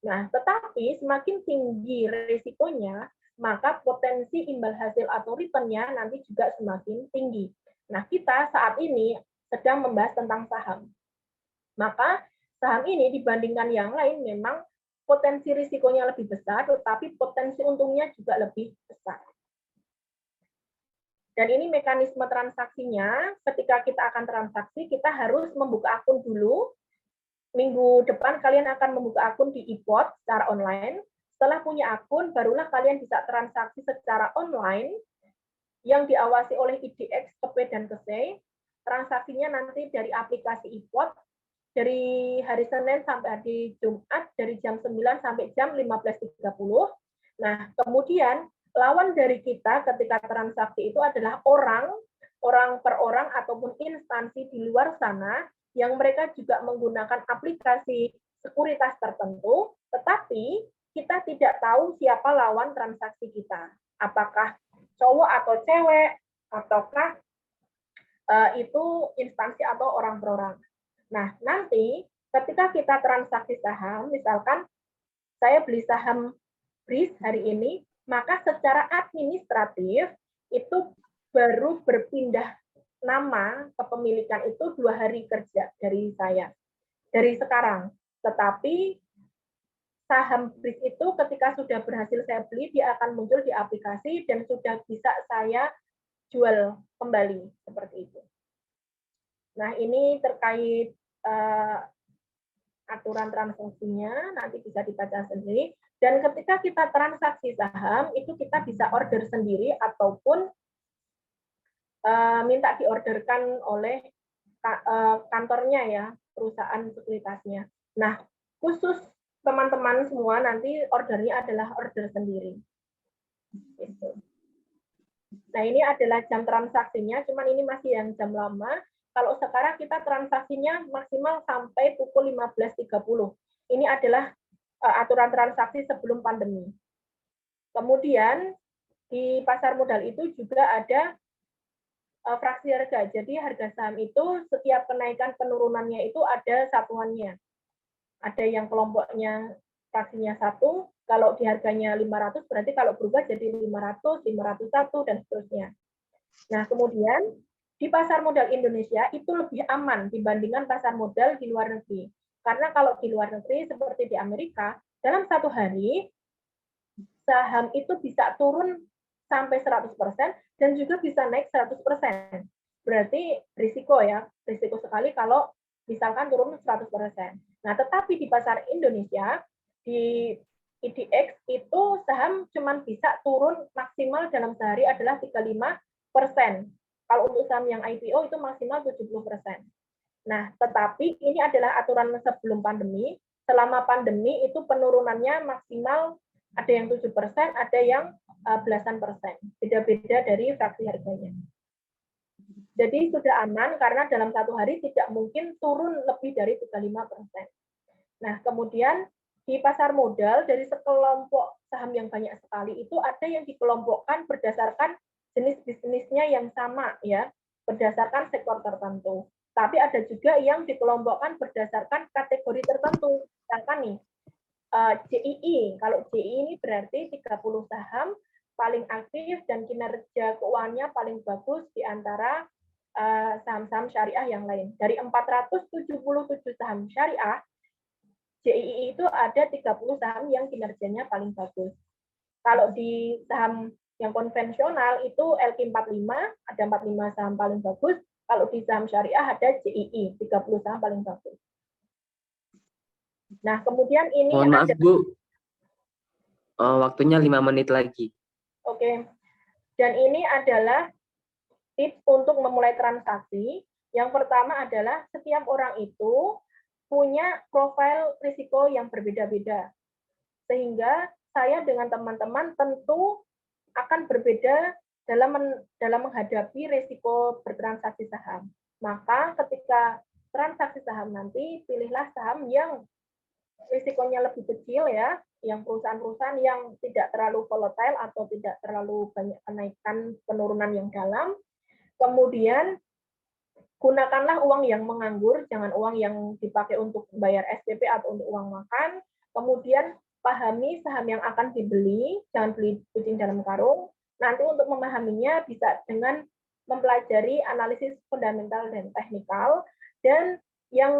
Nah, tetapi semakin tinggi risikonya, maka potensi imbal hasil atau return-nya nanti juga semakin tinggi. Nah, kita saat ini sedang membahas tentang saham. Maka saham ini dibandingkan yang lain memang potensi risikonya lebih besar, tetapi potensi untungnya juga lebih besar. Dan ini mekanisme transaksinya, ketika kita akan transaksi, kita harus membuka akun dulu. Minggu depan kalian akan membuka akun di iPod secara online. Setelah punya akun, barulah kalian bisa transaksi secara online yang diawasi oleh IDX, KP, dan KSEI. Transaksinya nanti dari aplikasi iPod, dari hari Senin sampai hari Jumat dari jam 9 sampai jam 15.30. Nah, kemudian lawan dari kita ketika transaksi itu adalah orang per orang ataupun instansi di luar sana yang mereka juga menggunakan aplikasi sekuritas tertentu, tetapi kita tidak tahu siapa lawan transaksi kita. Apakah cowok atau cewek, ataukah itu instansi atau orang per orang. Nah, nanti ketika kita transaksi saham, misalkan saya beli saham BRIS hari ini, maka secara administratif itu baru berpindah nama kepemilikan itu 2 hari kerja dari saya, dari sekarang. Tetapi saham BRIS itu ketika sudah berhasil saya beli, dia akan muncul di aplikasi dan sudah bisa saya jual kembali, seperti itu. Nah, ini terkait aturan transaksinya, nanti bisa dibaca sendiri. Dan ketika kita transaksi saham, itu kita bisa order sendiri ataupun minta diorderkan oleh kantornya ya, perusahaan sekuritasnya. Nah, khusus teman-teman semua nanti ordernya adalah order sendiri. Gitu. Nah, ini adalah jam transaksinya, cuman ini masih yang jam lama. Kalau sekarang kita transaksinya maksimal sampai pukul 15.30. Ini adalah aturan transaksi sebelum pandemi. Kemudian di pasar modal itu juga ada fraksi harga. Jadi harga saham itu setiap kenaikan penurunannya itu ada satuannya. Ada yang kelompoknya fraksinya 1, kalau di harganya 500 berarti kalau berubah jadi 500, 501 dan seterusnya. Nah, kemudian di pasar modal Indonesia itu lebih aman dibandingkan pasar modal di luar negeri. Karena kalau di luar negeri seperti di Amerika, dalam 1 hari saham itu bisa turun sampai 100% dan juga bisa naik 100%. Berarti risiko ya, risiko sekali kalau misalkan turun 100%. Nah, tetapi di pasar Indonesia, di IDX itu saham cuma bisa turun maksimal dalam sehari adalah 35%. Kalau untuk saham yang IPO itu maksimal 70%. Nah, tetapi ini adalah aturan sebelum pandemi. Selama pandemi itu penurunannya maksimal ada yang 7%, ada yang belasan persen. Beda-beda dari fraksi harganya. Jadi sudah aman karena dalam 1 hari tidak mungkin turun lebih dari 35%. Nah, kemudian di pasar modal dari sekelompok saham yang banyak sekali itu ada yang dikelompokkan berdasarkan jenis bisnisnya yang sama ya, berdasarkan sektor tertentu. Tapi ada juga yang dikelompokkan berdasarkan kategori tertentu. Misalkan nih, JII. Kalau JII ini berarti 30 saham paling aktif dan kinerja keuangannya paling bagus di antara saham-saham syariah yang lain. Dari 477 saham syariah, JII itu ada 30 saham yang kinerjanya paling bagus. Kalau di saham yang konvensional itu LQ45, ada 45 saham paling bagus. Kalau di saham syariah ada JII, 30 saham paling bagus. Nah, kemudian ini Mohon maaf, Bu. Waktunya 5 menit lagi. Oke. Dan ini adalah tips untuk memulai transaksi. Yang pertama adalah setiap orang itu punya profil risiko yang berbeda-beda. Sehingga saya dengan teman-teman tentu akan berbeda dalam menghadapi risiko bertransaksi saham. Maka ketika transaksi saham nanti, pilihlah saham yang risikonya lebih kecil ya, yang perusahaan-perusahaan yang tidak terlalu volatile atau tidak terlalu banyak kenaikan penurunan yang dalam. Kemudian gunakanlah uang yang menganggur, jangan uang yang dipakai untuk bayar SPP atau untuk uang makan. Kemudian pahami saham yang akan dibeli, jangan beli kucing dalam karung. Nanti untuk memahaminya bisa dengan mempelajari analisis fundamental dan teknikal. Dan yang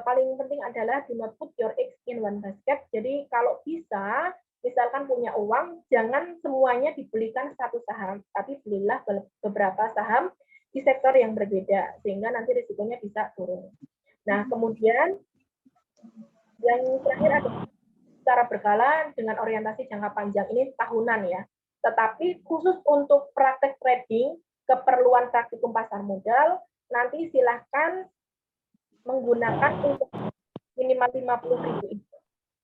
paling penting adalah do not put your eggs in one basket. Jadi kalau bisa, misalkan punya uang, jangan semuanya dibelikan satu saham, tapi belilah beberapa saham di sektor yang berbeda, sehingga nanti risikonya bisa turun. Nah, kemudian yang terakhir adalah secara berkala dengan orientasi jangka panjang, ini tahunan ya. Tetapi khusus untuk praktek trading, keperluan praktikum pasar modal, nanti silahkan menggunakan untuk minimal 50.000 itu.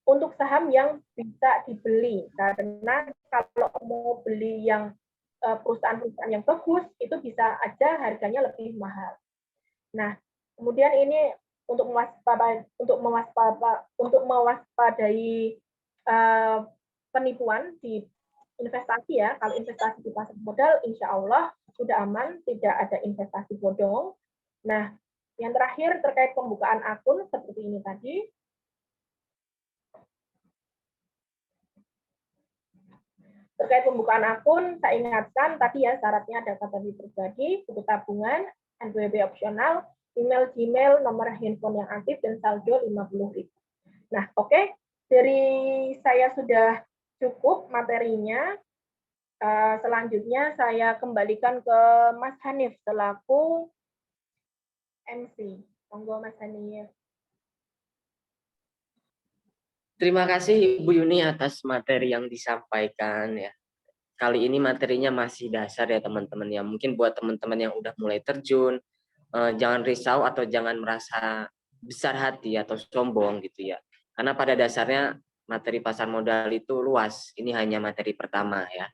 Untuk saham yang bisa dibeli, karena kalau mau beli yang perusahaan-perusahaan yang bagus, itu bisa aja harganya lebih mahal. Nah, kemudian ini untuk mewaspadai penipuan di investasi ya. Kalau investasi di pasar modal, insya Allah sudah aman, tidak ada investasi bodong. Nah, yang terakhir terkait pembukaan akun seperti ini tadi. Terkait pembukaan akun, saya ingatkan tadi ya syaratnya ada data pribadi, buku tabungan, NPWP opsional, email Gmail, nomor handphone yang aktif, dan saldo 50.000. Nah, oke. Dari saya sudah cukup materinya. Selanjutnya saya kembalikan ke Mas Hanif selaku MC. Monggo Mas Hanif. Terima kasih Ibu Yuni atas materi yang disampaikan ya. Kali ini materinya masih dasar ya teman-teman ya. Mungkin buat teman-teman yang udah mulai terjun, jangan risau atau jangan merasa besar hati atau sombong gitu ya. Karena pada dasarnya materi pasar modal itu luas. Ini hanya materi pertama ya.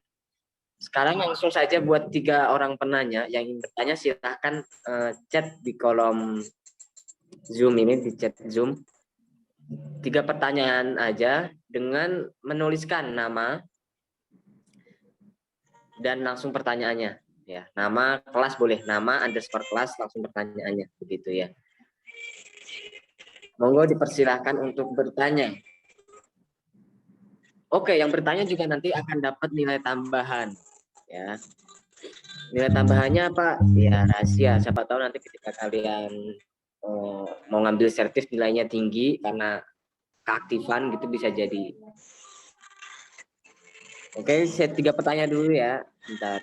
Sekarang langsung saja buat 3 orang penanya yang ingin bertanya silahkan chat di kolom Zoom ini, di chat Zoom. 3 pertanyaan aja dengan menuliskan nama dan langsung pertanyaannya ya. Nama kelas boleh, nama underscore kelas langsung pertanyaannya begitu ya. Monggo dipersilahkan untuk bertanya. Oke, yang bertanya juga nanti akan dapat nilai tambahan ya. Nilai tambahannya apa? Ya rahasia. Siapa tahu nanti ketika kalian mau ngambil sertif nilainya tinggi karena keaktifan gitu bisa jadi. Oke, saya 3 pertanyaan dulu ya. Bentar.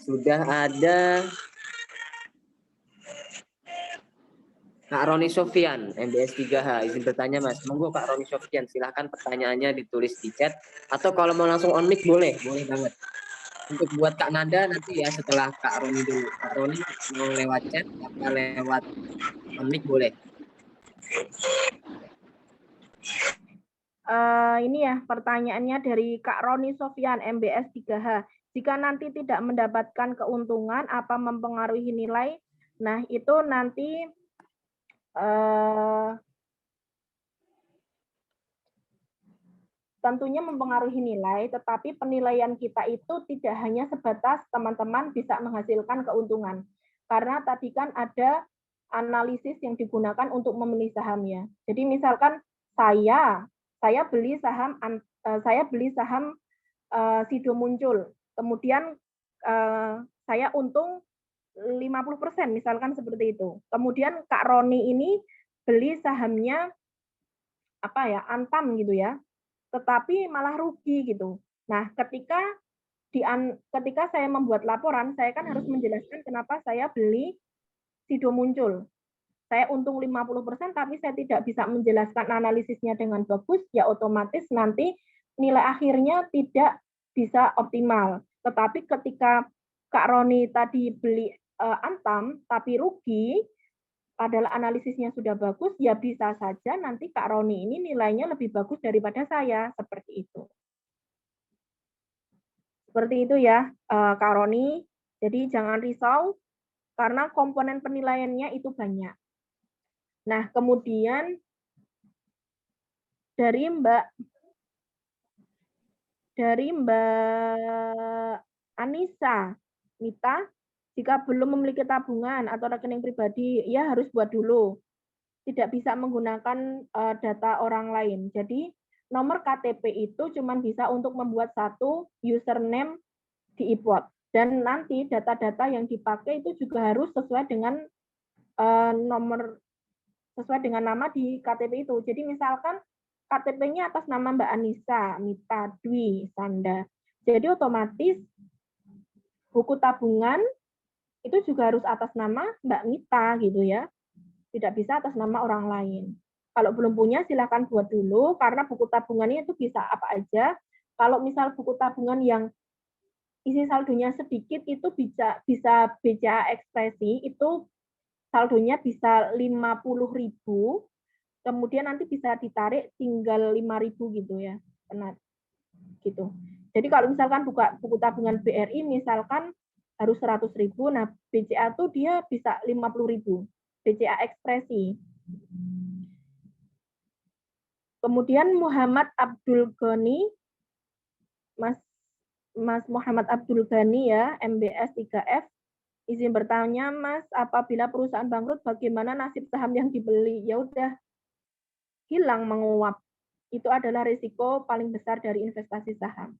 Sudah ada Kak Roni Sofian, MBS 3H. Izin bertanya Mas. Monggo Kak Roni Sofian, silahkan pertanyaannya ditulis di chat. Atau kalau mau langsung on mic boleh banget. Untuk buat Kak Nanda nanti ya setelah Kak Roni dulu. Kak Roni mau lewat chat atau lewat on mic boleh. Ini ya pertanyaannya dari Kak Roni Sofian, MBS 3H. Jika nanti tidak mendapatkan keuntungan, apa mempengaruhi nilai? Nah, itu nanti tentunya mempengaruhi nilai, tetapi penilaian kita itu tidak hanya sebatas teman-teman bisa menghasilkan keuntungan. Karena tadi kan ada analisis yang digunakan untuk memilih saham ya. Jadi misalkan saya beli saham Sido Muncul, kemudian saya untung 50% misalkan seperti itu. Kemudian Kak Roni ini beli sahamnya Antam gitu ya, tetapi malah rugi gitu. Nah, ketika saya membuat laporan, saya kan harus menjelaskan kenapa saya beli Sido Muncul. Saya untung 50%, tapi saya tidak bisa menjelaskan analisisnya dengan bagus, ya otomatis nanti nilai akhirnya tidak bisa optimal. Tetapi ketika Kak Roni tadi beli Antam, tapi rugi, adalah analisisnya sudah bagus, ya bisa saja nanti Kak Roni ini nilainya lebih bagus daripada saya, seperti itu. Seperti itu ya, Kak Roni. Jadi jangan risau, karena komponen penilaiannya itu banyak. Nah, kemudian dari Mbak Anissa, Mita, jika belum memiliki tabungan atau rekening pribadi, ya harus buat dulu. Tidak bisa menggunakan data orang lain. Jadi nomor KTP itu cuma bisa untuk membuat satu username di iPod. Dan nanti data-data yang dipakai itu juga harus sesuai dengan sesuai dengan nama di KTP itu. Jadi misalkan KTP-nya atas nama Mbak Anissa, Mita, Dwi, Sanda. Jadi otomatis buku tabungan itu juga harus atas nama Mbak Mita gitu ya. Tidak bisa atas nama orang lain. Kalau belum punya silakan buat dulu, karena buku tabungannya itu bisa apa aja. Kalau misal buku tabungan yang isi saldonya sedikit itu bisa BCA ekspresi, itu saldonya bisa 50.000, kemudian nanti bisa ditarik tinggal 5.000 gitu ya. Benar. Gitu. Jadi kalau misalkan buka buku tabungan BRI misalkan harus 100.000, nah BCA tuh dia bisa 50.000. BCA ekspresi. Kemudian Muhammad Abdul Ghani, Mas Muhammad Abdul Ghani ya, MBS 3F, izin bertanya Mas, apabila perusahaan bangkrut bagaimana nasib saham yang dibeli? Ya udah hilang menguap. Itu adalah risiko paling besar dari investasi saham.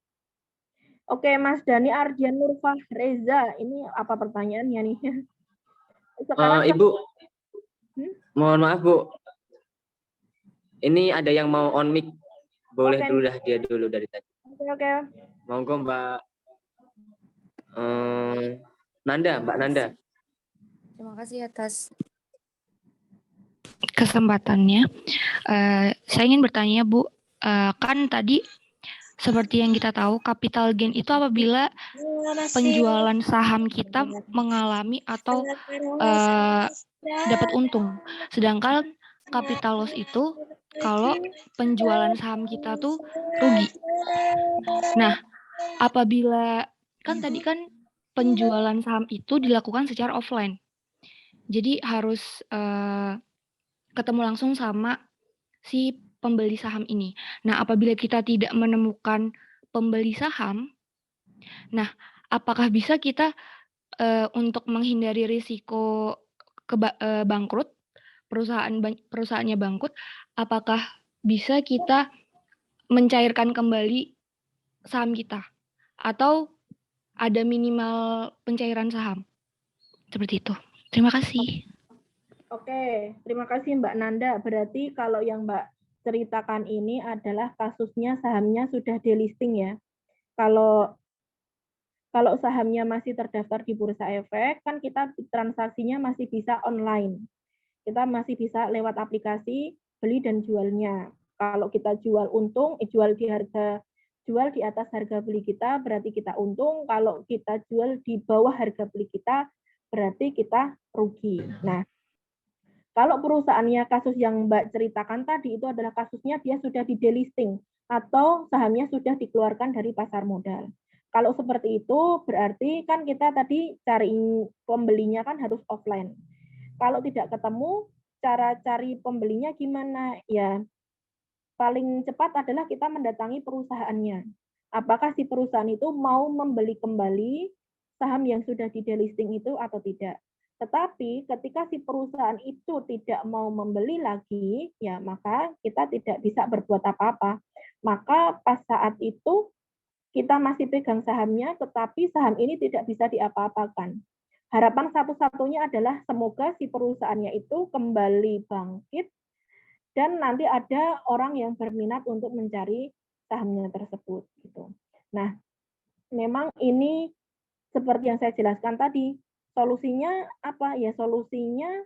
Oke, Mas Dani Ardian Nurfah Reza, ini apa pertanyaannya nih? Sekarang Ibu, mohon maaf Bu, ini ada yang mau on mic, boleh Oke. dulu dah dia dulu dari tadi. Oke. Monggo Mbak Nanda, Mbak Nanda. Terima kasih atas kesempatannya. Saya ingin bertanya Bu, kan tadi seperti yang kita tahu capital gain itu apabila penjualan saham kita mengalami atau dapat untung. Sedangkan capital loss itu kalau penjualan saham kita tuh rugi. Nah, apabila kan tadi kan penjualan saham itu dilakukan secara offline. Jadi harus ketemu langsung sama si pembeli saham ini. Nah, apabila kita tidak menemukan pembeli saham, nah, apakah bisa kita untuk menghindari risiko bangkrut, perusahaannya bangkrut, apakah bisa kita mencairkan kembali saham kita? Atau ada minimal pencairan saham? Seperti itu. Terima kasih. Oke, terima kasih Mbak Nanda. Berarti kalau yang Mbak ceritakan ini adalah kasusnya sahamnya sudah delisting ya. Kalau sahamnya masih terdaftar di Bursa Efek, kan kita transaksinya masih bisa online. Kita masih bisa lewat aplikasi beli dan jualnya. Kalau kita jual untung, jual di atas harga beli kita, berarti kita untung. Kalau kita jual di bawah harga beli kita, berarti kita rugi. Nah, kalau perusahaannya kasus yang Mbak ceritakan tadi itu adalah kasusnya dia sudah di delisting atau sahamnya sudah dikeluarkan dari pasar modal. Kalau seperti itu berarti kan kita tadi cari pembelinya kan harus offline. Kalau tidak ketemu, cara cari pembelinya gimana? Ya, paling cepat adalah kita mendatangi perusahaannya. Apakah si perusahaan itu mau membeli kembali saham yang sudah di delisting itu atau tidak? Tetapi ketika si perusahaan itu tidak mau membeli lagi, ya maka kita tidak bisa berbuat apa-apa. Maka pas saat itu kita masih pegang sahamnya, tetapi saham ini tidak bisa diapa-apakan. Harapan satu-satunya adalah semoga si perusahaannya itu kembali bangkit dan nanti ada orang yang berminat untuk mencari sahamnya tersebut. Gitu. Nah, memang ini seperti yang saya jelaskan tadi, solusinya apa? Ya solusinya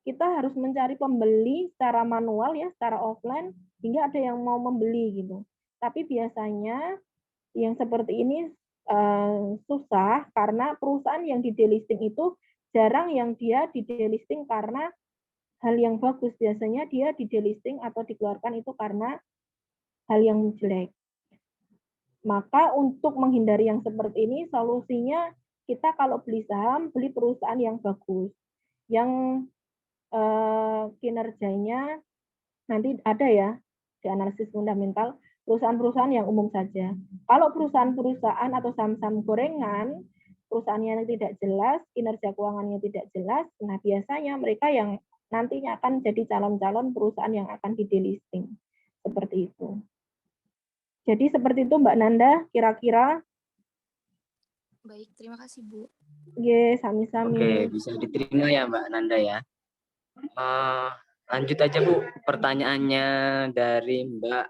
kita harus mencari pembeli secara manual ya, secara offline hingga ada yang mau membeli gitu. Tapi biasanya yang seperti ini susah karena perusahaan yang di delisting itu jarang yang dia di delisting karena hal yang bagus. Biasanya dia di delisting atau dikeluarkan itu karena hal yang jelek. Maka untuk menghindari yang seperti ini, solusinya kita kalau beli saham, beli perusahaan yang bagus, yang kinerjanya nanti ada ya di analisis fundamental, perusahaan-perusahaan yang umum saja. Kalau perusahaan-perusahaan atau saham-saham gorengan, perusahaannya tidak jelas, kinerja keuangannya tidak jelas, nah biasanya mereka yang nantinya akan jadi calon-calon perusahaan yang akan di delisting. Seperti itu. Jadi seperti itu Mbak Nanda, kira-kira. Baik, terima kasih Bu. Ye, sami-sami. Oke, bisa diterima ya Mbak Nanda ya. Lanjut aja Bu, pertanyaannya dari Mbak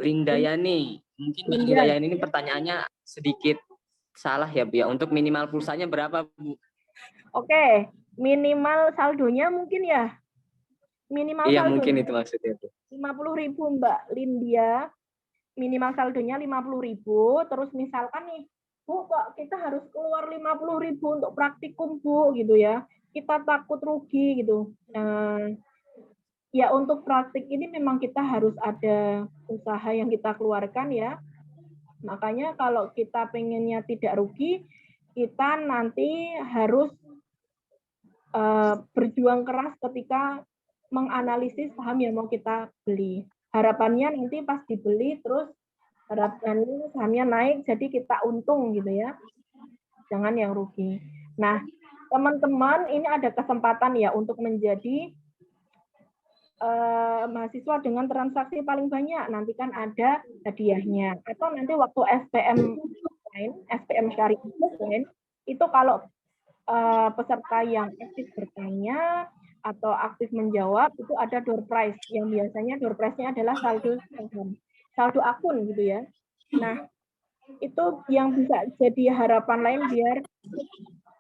Lindayani. Mungkin Mbak Lindayani ini pertanyaannya sedikit salah ya Bu ya. Untuk minimal pulsanya berapa Bu? Oke, minimal saldonya mungkin ya. Minimal iya saldonya mungkin itu maksudnya Bu. 50.000 Mbak Lindia. Minimal saldonya 50.000. Terus misalkan nih, Bu kok kita harus keluar 50.000 untuk praktikum Bu gitu ya. kita takut rugi gitu. Ya untuk praktik ini memang kita harus ada usaha yang kita keluarkan ya. Makanya kalau kita pengennya tidak rugi, kita nanti harus berjuang keras ketika menganalisis saham yang mau kita beli. Harapannya nanti pas dibeli terus harapannya sahamnya naik jadi kita untung gitu ya. Jangan yang rugi. Nah, teman-teman ini ada kesempatan ya untuk menjadi mahasiswa dengan transaksi paling banyak. Nanti kan ada hadiahnya. Atau nanti waktu SPM Syariah itu kalau peserta yang aktif bertanya atau aktif menjawab itu ada door prize yang biasanya door prize-nya adalah saldo akun gitu ya. Nah, itu yang bisa jadi harapan lain biar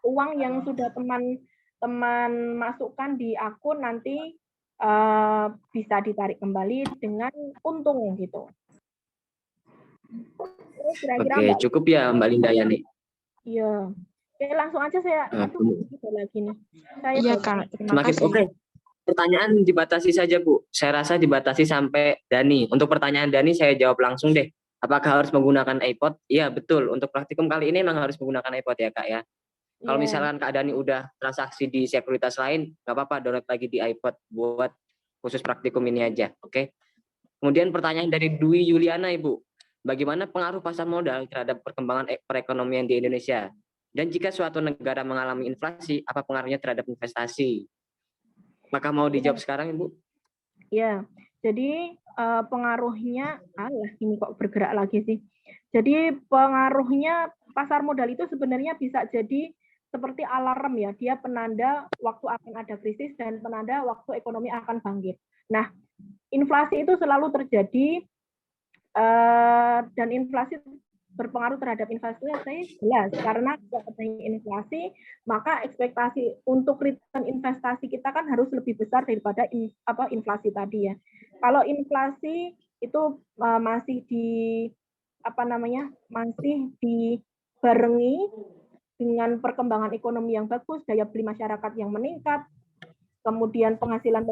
uang yang sudah teman-teman masukkan di akun nanti bisa ditarik kembali dengan untung gitu. Kira-kira Oke, cukup ya Mbak Linda ya nih. Iya. Oke, langsung aja saya lagi nih. Iya, Kak. Terima Semakin kasih. oke. Pertanyaan dibatasi saja, Bu. Saya rasa dibatasi sampai Dani. Untuk pertanyaan Dani saya jawab langsung deh. Apakah harus menggunakan iPod? Iya, betul. Untuk praktikum kali ini memang harus menggunakan iPod ya, Kak ya. Kalau misalkan Kak Dani udah transaksi di sekuritas lain, nggak apa-apa, download lagi di iPod buat khusus praktikum ini aja, oke? Kemudian pertanyaan dari Dwi Yuliana, Ibu. Bagaimana pengaruh pasar modal terhadap perkembangan perekonomian di Indonesia? Dan jika suatu negara mengalami inflasi, apa pengaruhnya terhadap investasi? Apakah mau dijawab sekarang, Ibu? Ya, jadi pengaruhnya, ini kok bergerak lagi sih. Jadi pengaruhnya pasar modal itu sebenarnya bisa jadi seperti alarm ya, dia penanda waktu akan ada krisis dan penanda waktu ekonomi akan bangkit. Nah, inflasi itu selalu terjadi dan inflasi berpengaruh terhadap inflasinya saya jelas karena kalau adanya inflasi maka ekspektasi untuk return investasi kita kan harus lebih besar daripada inflasi tadi ya. Kalau inflasi itu masih masih dibarengi dengan perkembangan ekonomi yang bagus, daya beli masyarakat yang meningkat, kemudian penghasilan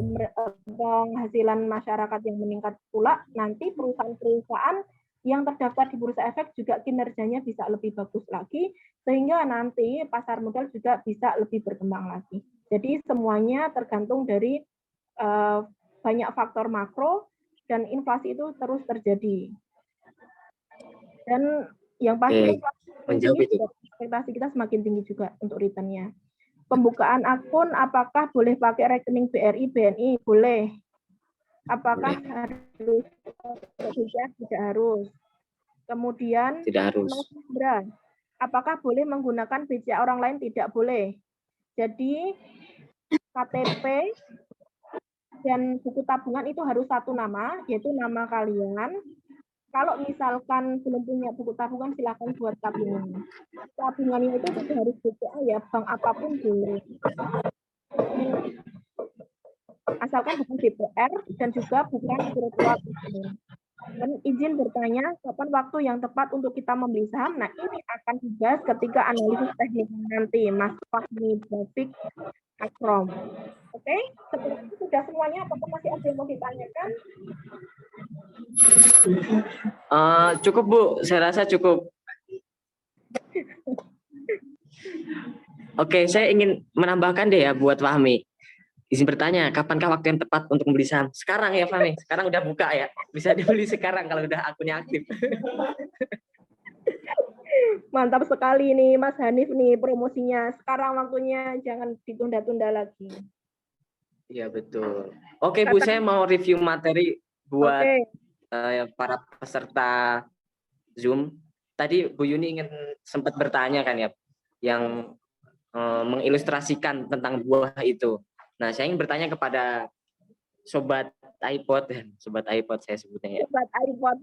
masyarakat yang meningkat pula, nanti perusahaan-perusahaan yang terdaftar di Bursa Efek juga kinerjanya bisa lebih bagus lagi, sehingga nanti pasar modal juga bisa lebih berkembang lagi. Jadi semuanya tergantung dari banyak faktor makro, dan inflasi itu terus terjadi. Dan yang pasti ekspektasi kita semakin tinggi juga untuk return-nya. Pembukaan akun, apakah boleh pakai rekening BRI, BNI? Boleh. Apakah harus tidak harus. Kemudian Tidak harus. Apakah boleh menggunakan BCA orang lain? Tidak boleh. Jadi KTP dan buku tabungan itu harus satu nama, yaitu nama kalian. Kalau misalkan belum punya buku tabungan, silakan buat tabungan. Tabungannya itu tidak harus BCA ya, bank apapun boleh. Asalkan bukan DPR dan juga bukan virtual. Dan izin bertanya, kapan waktu yang tepat untuk kita membeli saham? Nah, ini akan dibahas ketika analisis teknik nanti, Mas Fahmi Bafik Akrom. Oke, seperti itu sudah semuanya. Apakah masih ada yang mau ditanyakan? Cukup, Bu. Saya rasa cukup. Oke, saya ingin menambahkan deh ya buat Fahmi. Izin bertanya, kapankah waktu yang tepat untuk membeli saham? Sekarang ya, Fahmi. Sekarang udah buka ya. Bisa dibeli sekarang kalau udah akunnya aktif. Mantap sekali nih, Mas Hanif nih promosinya. Sekarang waktunya, jangan ditunda-tunda lagi. Iya, betul. Oke, Bu, saya mau review materi buat para peserta Zoom. Tadi Bu Yuni sempat bertanya kan ya, yang mengilustrasikan tentang buah itu. Nah, saya ingin bertanya kepada Sobat iPod saya sebutnya ya. Sobat iPod.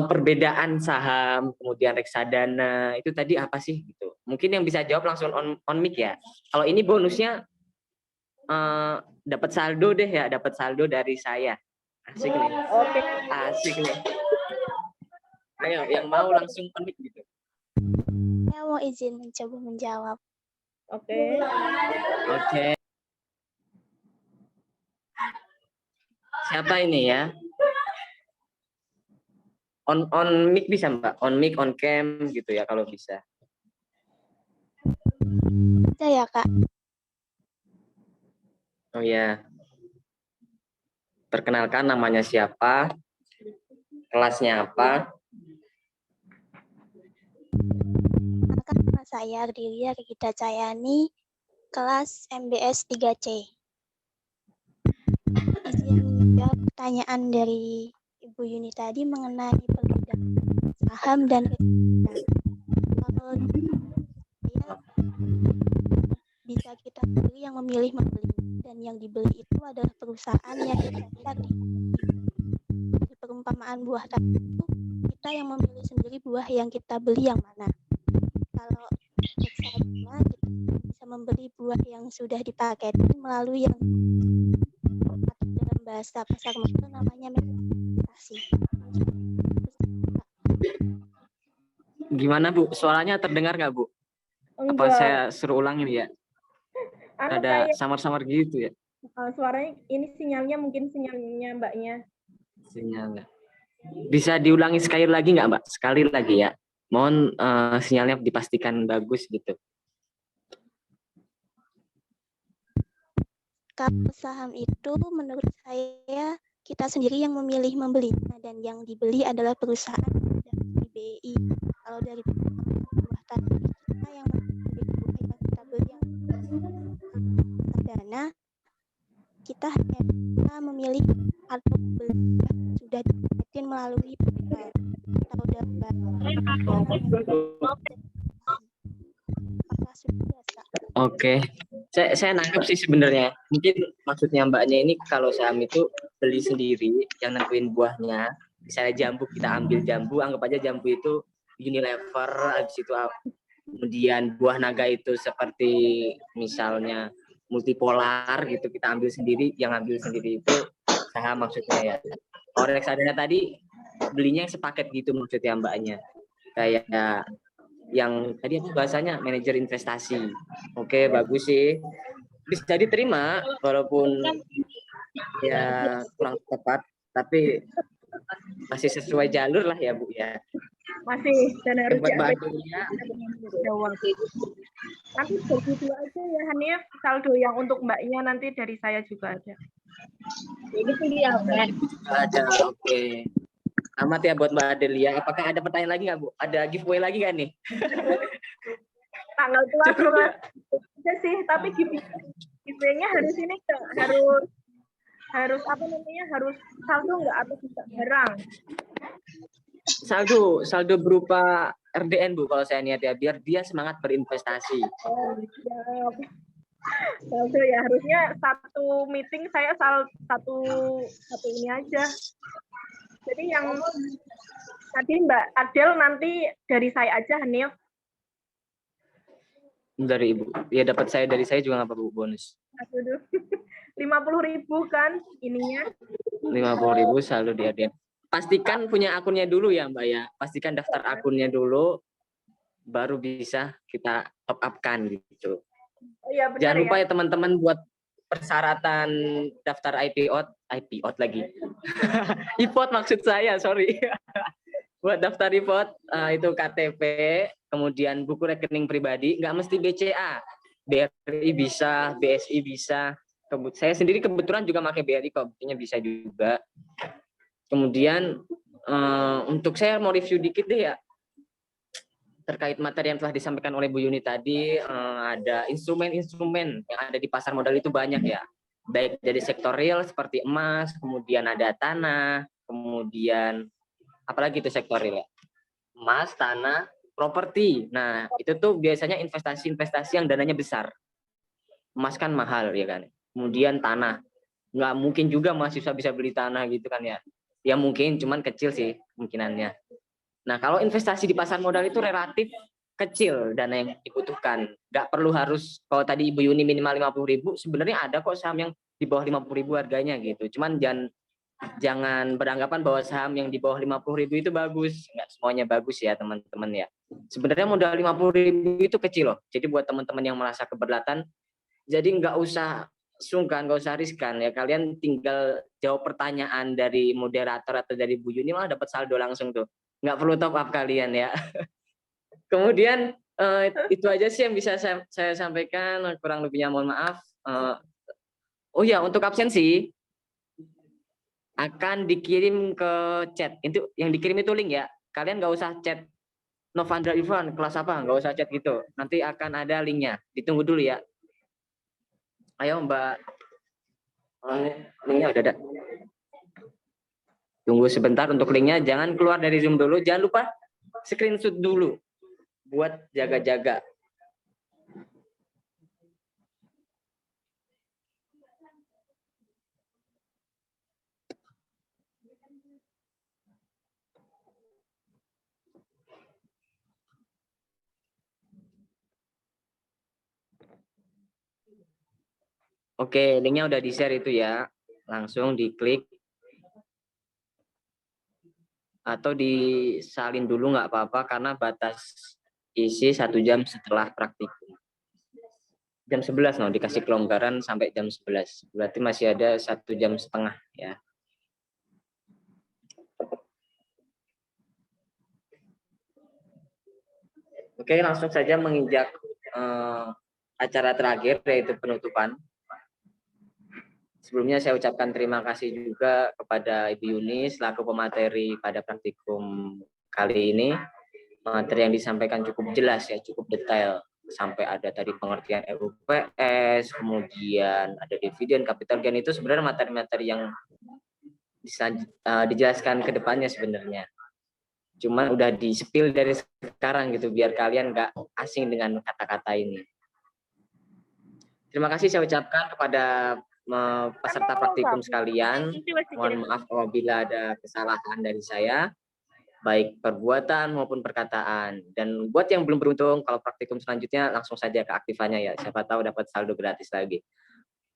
Perbedaan saham, kemudian reksadana, itu tadi apa sih gitu? Mungkin yang bisa jawab langsung on mic ya. Kalau ini bonusnya dapat saldo deh ya, dapat saldo dari saya. Asik nih. Oke. Asik nih. Ayo, yang mau langsung on mic gitu. Saya mau izin mencoba menjawab. Oke. Oke. Siapa ini ya? On mic bisa Mbak? On mic, on cam gitu ya kalau bisa. Bisa ya, Kak? Oh ya. Perkenalkan namanya siapa? Kelasnya apa? Perkenalkan nama saya Ardelia Regita Cayani, kelas MBS 3C. Izin menjawab pertanyaan dari Ibu Yuni tadi mengenai perbedaan saham dan reksadana. Kalau saya bisa kita pilih yang memilih membeli, dan yang dibeli itu adalah perusahaan yang terdaftar di perumpamaan buah tadi itu kita yang memilih sendiri buah yang kita beli yang mana. Kalau reksadana kita bisa membeli buah yang sudah dipaketin melalui yang atau dalam bahasa pasar modal namanya investasi. Gimana Bu? Suaranya terdengar nggak Bu? Apa Enggak. saya suruh ulangin ya? Anu Ada kayak samar-samar gitu ya? suaranya ini sinyalnya mungkin sinyalnya Mbaknya. Sinyalnya. Bisa diulangi sekali lagi nggak Mbak? Sekali lagi ya. Mohon sinyalnya dipastikan bagus gitu. Kalau saham itu menurut saya kita sendiri yang memilih membeli, dan yang dibeli adalah perusahaan dari BI. Kalau dari buah tadi kita yang membeli buah yang kita beli yang dana, kita hanya bisa memilih atau beli yang sudah dipaketin melalui PayPal atau dalam apakah sudah biasa? Oke. Saya nangkep sih sebenarnya. Mungkin maksudnya Mbaknya ini kalau saham itu beli sendiri, yang nentuin buahnya. Misalnya jambu, kita ambil jambu, anggap aja jambu itu Unilever, habis itu kemudian buah naga itu seperti misalnya multipolar gitu, kita ambil sendiri, yang ambil sendiri itu saham maksudnya ya. Kalau reksadana tadi belinya yang sepaket gitu maksudnya Mbaknya. Kayak yang tadi aku bahasanya manajer investasi. Oke, bagus sih. Bisa diterima walaupun ya kurang tepat, tapi masih sesuai jalur lah ya Bu ya. Masih dan harus Buat Mbak Adelia, jawab. Nanti bagi dua aja ya Hanif, saldo yang untuk Mbaknya nanti dari saya juga ada. Ini kuliah, Mbak. ada. Oke. Amat ya buat Mbak Adelia. Apakah ada pertanyaan lagi nggak Bu? Ada giveaway lagi nggak nih? Tanggal tua juga sih, tapi giveaway-nya harus ini nggak? harus apa namanya? Harus saldo nggak atau bisa barang? Saldo berupa RDN Bu kalau saya niat ya, biar dia semangat berinvestasi. Oh, siap. Saldo ya, harusnya satu meeting saya satu ini aja. Jadi yang tadi Mbak Adel nanti dari saya aja Hanif. Dari Ibu. Ya dapat dari saya juga nggak apa Bu, bonus. Aduh. 50.000 kan ininya. 50.000 saldo di RDN. Pastikan punya akunnya dulu ya Mbak ya. Pastikan daftar akunnya dulu, baru bisa kita top up-kan gitu. Oh iya benar. Jangan lupa ya teman-teman buat persyaratan daftar IPO lagi. IPOT maksud saya, sorry. Buat daftar IPOT itu KTP, kemudian buku rekening pribadi, nggak mesti BCA. BRI bisa, BSI bisa. Saya sendiri kebetulan juga pakai BRI kok, buktinya bisa juga. Kemudian untuk saya mau review dikit deh ya, terkait materi yang telah disampaikan oleh Bu Yuni tadi. Ada instrumen-instrumen yang ada di pasar modal itu banyak ya, baik dari sektor real seperti emas, kemudian ada tanah, kemudian apalagi itu sektor real ya, emas, tanah, properti. Nah itu tuh biasanya investasi-investasi yang dananya besar. Emas kan mahal ya kan, kemudian tanah, nggak mungkin juga mahasiswa bisa beli tanah gitu kan ya. Ya mungkin, cuman kecil sih kemungkinannya. Nah, kalau investasi di pasar modal itu relatif kecil dana yang dibutuhkan. Nggak perlu harus, kalau tadi Ibu Yuni minimal 50.000, sebenarnya ada kok saham yang di bawah 50.000 harganya gitu. Cuman jangan jangan beranggapan bahwa saham yang di bawah 50.000 itu bagus. Nggak semuanya bagus ya teman-teman ya. Sebenarnya modal 50.000 itu kecil loh. Jadi buat teman-teman yang merasa keberatan, jadi nggak usah sungkan, nggak usah riskan ya. Kalian tinggal jawab pertanyaan dari moderator atau dari Bu Yuni, malah dapat saldo langsung tuh. Nggak perlu top up kalian ya. Kemudian itu aja sih yang bisa saya sampaikan. Kurang lebihnya mohon maaf. Oh ya, untuk absensi akan dikirim ke chat. Itu yang dikirim itu link ya. Kalian nggak usah chat Novandra Irfan kelas apa, nggak usah chat gitu. Nanti akan ada linknya. Ditunggu dulu ya. Ayo Mbak. Linknya udah ada. Tunggu sebentar untuk linknya. Jangan keluar dari Zoom dulu. Jangan lupa screenshot dulu buat jaga-jaga. Oke, linknya udah di-share itu ya. Langsung diklik. Atau disalin dulu nggak apa-apa, karena batas isi 1 jam setelah praktikum. Jam 11 no, dikasih kelonggaran sampai jam 11. Berarti masih ada 1,5 jam ya. Oke, langsung saja menginjak acara terakhir, yaitu penutupan. Sebelumnya saya ucapkan terima kasih juga kepada Ibu Yuni selaku pemateri pada praktikum kali ini. Materi yang disampaikan cukup jelas ya, cukup detail. Sampai ada tadi pengertian RUPS, kemudian ada dividen, capital gain, itu sebenarnya materi-materi yang bisa dijelaskan ke depannya sebenarnya. Cuman udah di-spill dari sekarang gitu, biar kalian nggak asing dengan kata-kata ini. Terima kasih saya ucapkan kepada peserta praktikum sekalian. Mohon maaf apabila ada kesalahan dari saya, baik perbuatan maupun perkataan. Dan buat yang belum beruntung, kalau praktikum selanjutnya langsung saja ke aktifannya ya. Siapa tahu dapat saldo gratis lagi.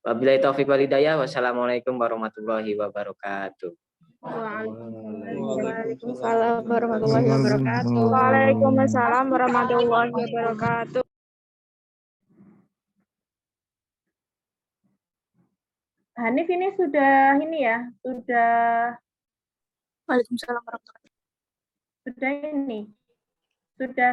Wabillahi taufiq wal hidayah. Wassalamualaikum warahmatullahi wabarakatuh. Waalaikumsalam warahmatullahi wabarakatuh. Waalaikumsalam warahmatullahi wabarakatuh. Hanif ini sudah Waalaikumsalam warahmatullahi wabarakatuh. sudah